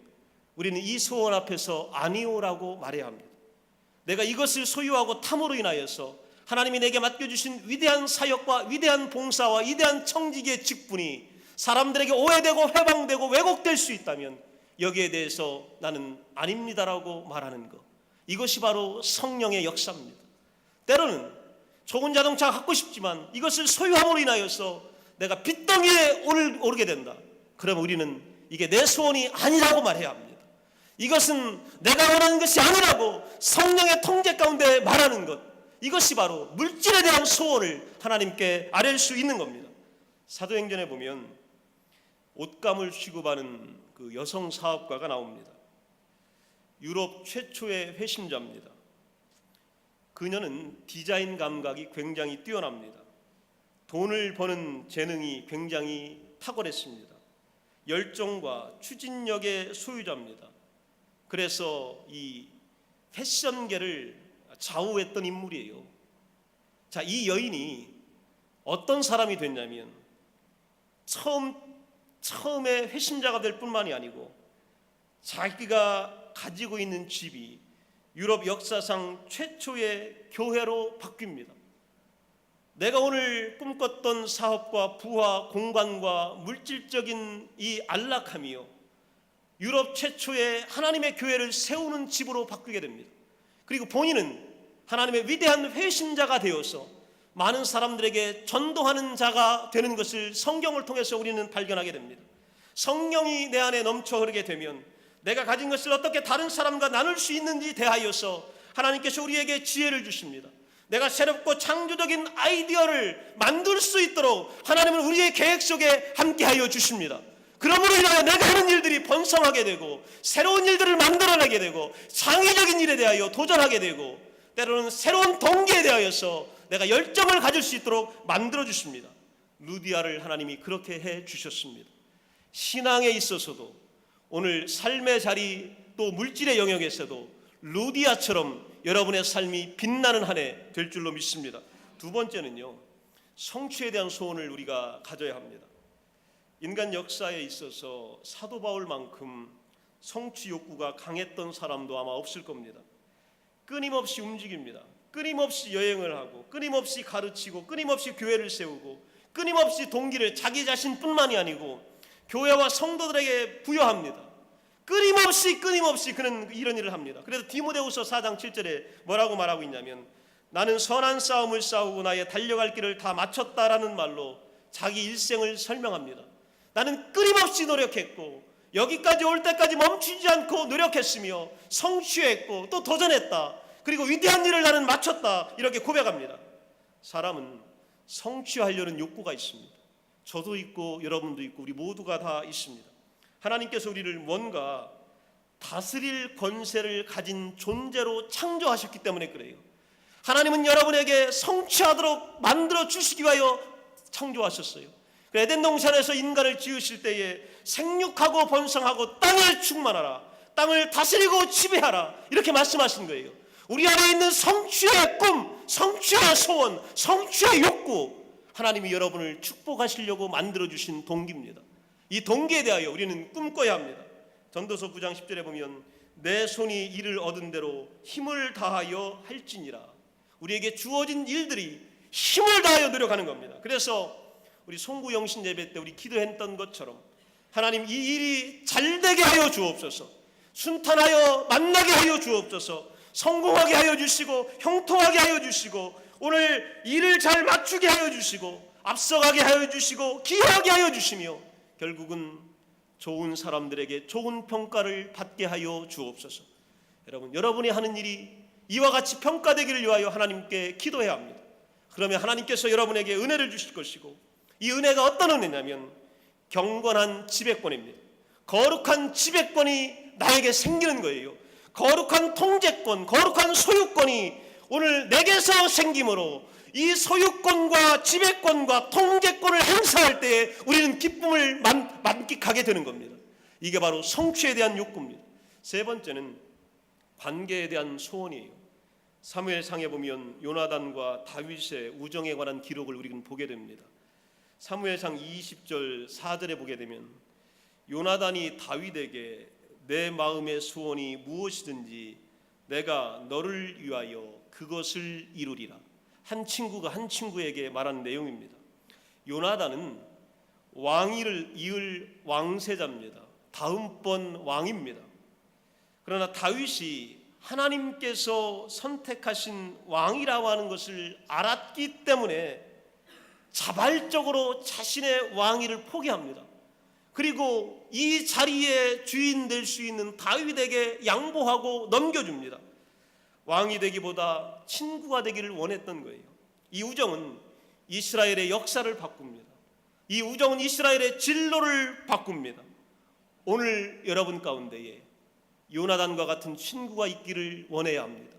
[SPEAKER 1] 우리는 이 소원 앞에서 아니오라고 말해야 합니다. 내가 이것을 소유하고 탐으로 인하여서 하나님이 내게 맡겨주신 위대한 사역과 위대한 봉사와 위대한 청지기의 직분이 사람들에게 오해되고 회방되고 왜곡될 수 있다면 여기에 대해서 나는 아닙니다라고 말하는 것, 이것이 바로 성령의 역사입니다. 때로는 좋은 자동차가 갖고 싶지만 이것을 소유함으로 인하여서 내가 빚덩이에 오르게 된다. 그러면 우리는 이게 내 소원이 아니라고 말해야 합니다. 이것은 내가 원하는 것이 아니라고 성령의 통제 가운데 말하는 것, 이것이 바로 물질에 대한 소원을 하나님께 아뢰 수 있는 겁니다. 사도행전에 보면 옷감을 취급하는 그 여성 사업가가 나옵니다. 유럽 최초의 회심자입니다. 그녀는 디자인 감각이 굉장히 뛰어납니다. 돈을 버는 재능이 굉장히 탁월했습니다. 열정과 추진력의 소유자입니다. 그래서 이 패션계를 좌우했던 인물이에요. 자, 이 여인이 어떤 사람이 됐냐면 처음에 회심자가 될 뿐만이 아니고 자기가 가지고 있는 집이 유럽 역사상 최초의 교회로 바뀝니다. 내가 오늘 꿈꿨던 사업과 부와 공간과 물질적인 이 안락함이요, 유럽 최초의 하나님의 교회를 세우는 집으로 바뀌게 됩니다. 그리고 본인은 하나님의 위대한 회심자가 되어서 많은 사람들에게 전도하는 자가 되는 것을 성경을 통해서 우리는 발견하게 됩니다. 성령이 내 안에 넘쳐 흐르게 되면 내가 가진 것을 어떻게 다른 사람과 나눌 수 있는지 대하여서 하나님께서 우리에게 지혜를 주십니다. 내가 새롭고 창조적인 아이디어를 만들 수 있도록 하나님은 우리의 계획 속에 함께하여 주십니다. 그러므로 인하여 내가 하는 일들이 번성하게 되고 새로운 일들을 만들어내게 되고 창의적인 일에 대하여 도전하게 되고 때로는 새로운 동기에 대하여서 내가 열정을 가질 수 있도록 만들어 주십니다. 루디아를 하나님이 그렇게 해 주셨습니다. 신앙에 있어서도 오늘 삶의 자리 또 물질의 영역에서도 루디아처럼 여러분의 삶이 빛나는 한 해 될 줄로 믿습니다. 두 번째는요, 성취에 대한 소원을 우리가 가져야 합니다. 인간 역사에 있어서 사도 바울만큼 성취 욕구가 강했던 사람도 아마 없을 겁니다. 끊임없이 움직입니다. 끊임없이 여행을 하고 끊임없이 가르치고 끊임없이 교회를 세우고 끊임없이 동기를 자기 자신뿐만이 아니고 교회와 성도들에게 부여합니다. 끊임없이 그는 이런 일을 합니다. 그래서 디모데후서 4장 7절에 뭐라고 말하고 있냐면 나는 선한 싸움을 싸우고 나의 달려갈 길을 다 마쳤다라는 말로 자기 일생을 설명합니다. 나는 끊임없이 노력했고 여기까지 올 때까지 멈추지 않고 노력했으며 성취했고 또 도전했다. 그리고 위대한 일을 나는 마쳤다. 이렇게 고백합니다. 사람은 성취하려는 욕구가 있습니다. 저도 있고 여러분도 있고 우리 모두가 다 있습니다. 하나님께서 우리를 뭔가 다스릴 권세를 가진 존재로 창조하셨기 때문에 그래요. 하나님은 여러분에게 성취하도록 만들어 주시기 위하여 창조하셨어요. 에덴 동산에서 인간을 지으실 때에 생육하고 번성하고 땅을 충만하라, 땅을 다스리고 지배하라 이렇게 말씀하신 거예요. 우리 안에 있는 성취의 꿈, 성취의 소원, 성취의 욕구, 하나님이 여러분을 축복하시려고 만들어주신 동기입니다. 이 동기에 대하여 우리는 꿈꿔야 합니다. 전도서 9장 10절에 보면 내 손이 이를 얻은 대로 힘을 다하여 할지니라. 우리에게 주어진 일들이 힘을 다하여 노력하는 겁니다. 그래서 우리 송구 영신 예배 때 우리 기도했던 것처럼 하나님 이 일이 잘되게 하여 주옵소서, 순탄하여 만나게 하여 주옵소서, 성공하게 하여 주시고 형통하게 하여 주시고 오늘 일을 잘 맞추게 하여 주시고 앞서가게 하여 주시고 기여하게 하여 주시며 결국은 좋은 사람들에게 좋은 평가를 받게 하여 주옵소서. 여러분이 하는 일이 이와 같이 평가되기를 위하여 하나님께 기도해야 합니다. 그러면 하나님께서 여러분에게 은혜를 주실 것이고 이 은혜가 어떤 은혜냐면 경건한 지배권입니다. 거룩한 지배권이 나에게 생기는 거예요. 거룩한 통제권, 거룩한 소유권이 오늘 내게서 생김으로 이 소유권과 지배권과 통제권을 행사할 때에 우리는 기쁨을 만끽하게 되는 겁니다. 이게 바로 성취에 대한 욕구입니다. 세 번째는 관계에 대한 소원이에요. 사무엘상에 보면 요나단과 다윗의 우정에 관한 기록을 우리는 보게 됩니다. 사무엘상 20절 4절에 보게 되면 요나단이 다윗에게 내 마음의 소원이 무엇이든지 내가 너를 위하여 그것을 이루리라. 한 친구가 한 친구에게 말한 내용입니다. 요나단은 왕위를 이을 왕세자입니다. 다음번 왕입니다. 그러나 다윗이 하나님께서 선택하신 왕이라고 하는 것을 알았기 때문에 자발적으로 자신의 왕위를 포기합니다. 그리고 이 자리에 주인 될 수 있는 다윗에게 양보하고 넘겨줍니다. 왕이 되기보다 친구가 되기를 원했던 거예요. 이 우정은 이스라엘의 역사를 바꿉니다. 이 우정은 이스라엘의 진로를 바꿉니다. 오늘 여러분 가운데에 요나단과 같은 친구가 있기를 원해야 합니다.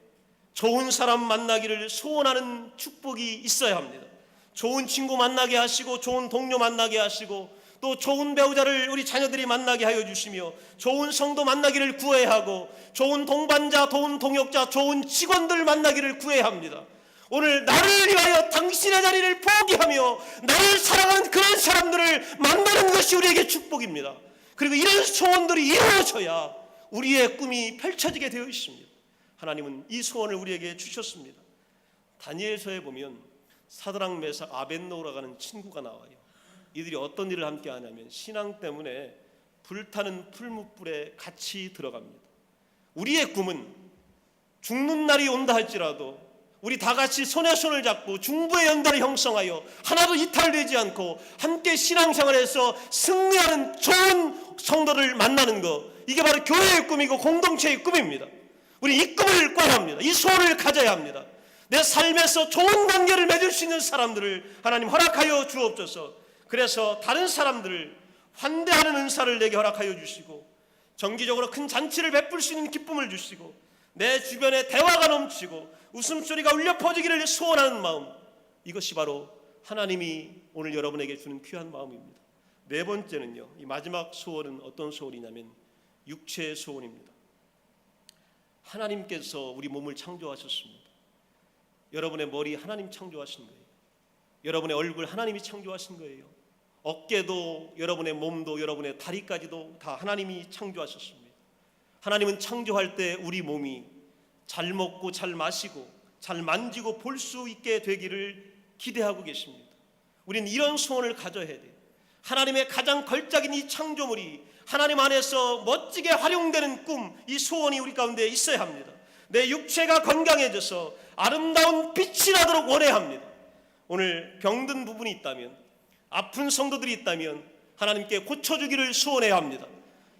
[SPEAKER 1] 좋은 사람 만나기를 소원하는 축복이 있어야 합니다. 좋은 친구 만나게 하시고 좋은 동료 만나게 하시고 또 좋은 배우자를 우리 자녀들이 만나게 하여 주시며 좋은 성도 만나기를 구해야 하고 좋은 동반자, 좋은 동역자, 좋은 직원들 만나기를 구해야 합니다. 오늘 나를 위하여 당신의 자리를 포기하며 나를 사랑하는 그런 사람들을 만나는 것이 우리에게 축복입니다. 그리고 이런 소원들이 이루어져야 우리의 꿈이 펼쳐지게 되어 있습니다. 하나님은 이 소원을 우리에게 주셨습니다. 다니엘서에 보면 사드락, 메삭, 아벳노고라고 하는 친구가 나와요. 이들이 어떤 일을 함께 하냐면 신앙 때문에 불타는 풀무불에 같이 들어갑니다. 우리의 꿈은 죽는 날이 온다 할지라도 우리 다 같이 손에 손을 잡고 중보의 연단을 형성하여 하나도 이탈되지 않고 함께 신앙생활에서 승리하는 좋은 성도를 만나는 것, 이게 바로 교회의 꿈이고 공동체의 꿈입니다. 우리 이 꿈을 꿔야 합니다. 이 소원을 가져야 합니다. 내 삶에서 좋은 관계를 맺을 수 있는 사람들을 하나님 허락하여 주옵소서. 그래서 다른 사람들을 환대하는 은사를 내게 허락하여 주시고 정기적으로 큰 잔치를 베풀 수 있는 기쁨을 주시고 내 주변에 대화가 넘치고 웃음소리가 울려 퍼지기를 소원하는 마음, 이것이 바로 하나님이 오늘 여러분에게 주는 귀한 마음입니다. 네 번째는요, 이 마지막 소원은 어떤 소원이냐면 육체의 소원입니다. 하나님께서 우리 몸을 창조하셨습니다. 여러분의 머리 하나님 창조하신 거예요. 여러분의 얼굴 하나님이 창조하신 거예요. 어깨도 여러분의 몸도 여러분의 다리까지도 다 하나님이 창조하셨습니다. 하나님은 창조할 때 우리 몸이 잘 먹고 잘 마시고 잘 만지고 볼 수 있게 되기를 기대하고 계십니다. 우리는 이런 소원을 가져야 돼요. 하나님의 가장 걸작인 이 창조물이 하나님 안에서 멋지게 활용되는 꿈, 이 소원이 우리 가운데 있어야 합니다. 내 육체가 건강해져서 아름다운 빛이 나도록 원해야 합니다. 오늘 병든 부분이 있다면, 아픈 성도들이 있다면 하나님께 고쳐주기를 소원해야 합니다.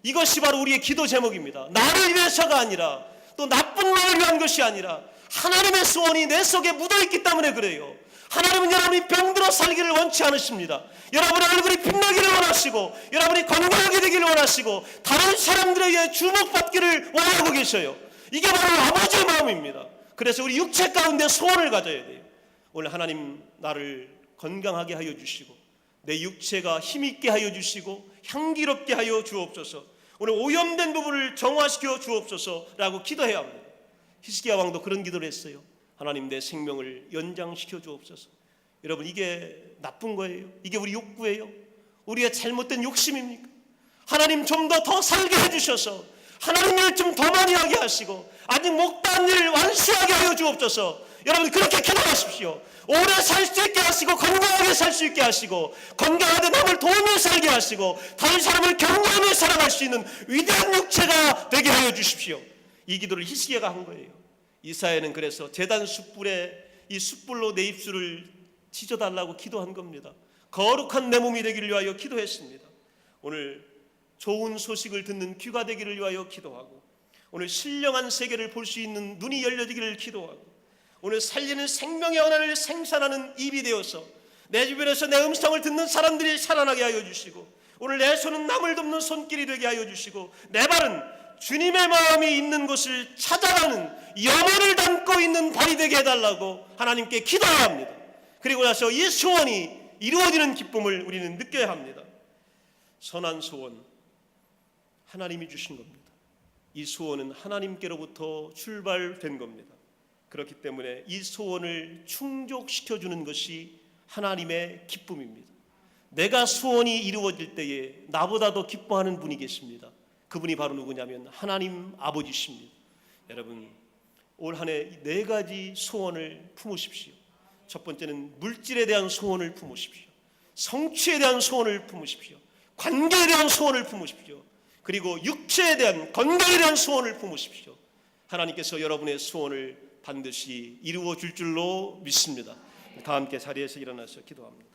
[SPEAKER 1] 이것이 바로 우리의 기도 제목입니다. 나를 위해서가 아니라 또 나쁜 마음을 위한 것이 아니라 하나님의 소원이 내 속에 묻어있기 때문에 그래요. 하나님은 여러분이 병들어 살기를 원치 않으십니다. 여러분의 얼굴이 빛나기를 원하시고 여러분이 건강하게 되기를 원하시고 다른 사람들에 의해 주목받기를 원하고 계셔요. 이게 바로 아버지의 마음입니다. 그래서 우리 육체 가운데 소원을 가져야 돼요. 오늘 하나님 나를 건강하게 하여 주시고 내 육체가 힘있게 하여 주시고 향기롭게 하여 주옵소서. 오늘 오염된 부분을 정화시켜 주옵소서라고 기도해야 합니다. 히스기야 왕도 그런 기도를 했어요. 하나님 내 생명을 연장시켜 주옵소서. 여러분, 이게 나쁜 거예요? 이게 우리 욕구예요? 우리의 잘못된 욕심입니까? 하나님 좀 더 살게 해주셔서 하나님 일 좀 더 많이 하게 하시고 아직 못한 일 완수하게 하여 주옵소서. 여러분 그렇게 기도하십시오. 오래 살 수 있게 하시고 건강하게 살 수 있게 하시고 건강하게 남을 도우며 살게 하시고 다른 사람을 격려하며 살아갈 수 있는 위대한 육체가 되게 하여 주십시오. 이 기도를 히스기야가 한 거예요. 이사야는 그래서 제단 숯불에 이 숯불로 내 입술을 찢어달라고 기도한 겁니다. 거룩한 내 몸이 되기를 위하여 기도했습니다. 오늘 좋은 소식을 듣는 귀가 되기를 위하여 기도하고 오늘 신령한 세계를 볼 수 있는 눈이 열려지기를 기도하고 오늘 살리는 생명의 언어를 생산하는 입이 되어서 내 주변에서 내 음성을 듣는 사람들이 살아나게 하여 주시고 오늘 내 손은 남을 돕는 손길이 되게 하여 주시고 내 발은 주님의 마음이 있는 곳을 찾아가는 영혼을 담고 있는 발이 되게 해달라고 하나님께 기도해야 합니다. 그리고 나서 이 소원이 이루어지는 기쁨을 우리는 느껴야 합니다. 선한 소원, 하나님이 주신 겁니다. 이 소원은 하나님께로부터 출발된 겁니다. 그렇기 때문에 이 소원을 충족시켜주는 것이 하나님의 기쁨입니다. 내가 소원이 이루어질 때에 나보다 더 기뻐하는 분이 계십니다. 그분이 바로 누구냐면 하나님 아버지십니다. 여러분, 올 한 해 네 가지 소원을 품으십시오. 첫 번째는 물질에 대한 소원을 품으십시오. 성취에 대한 소원을 품으십시오. 관계에 대한 소원을 품으십시오. 그리고 육체에 대한 건강에 대한 소원을 품으십시오. 하나님께서 여러분의 소원을 반드시 이루어 줄 줄로 믿습니다. 다 함께 자리에서 일어나서 기도합니다.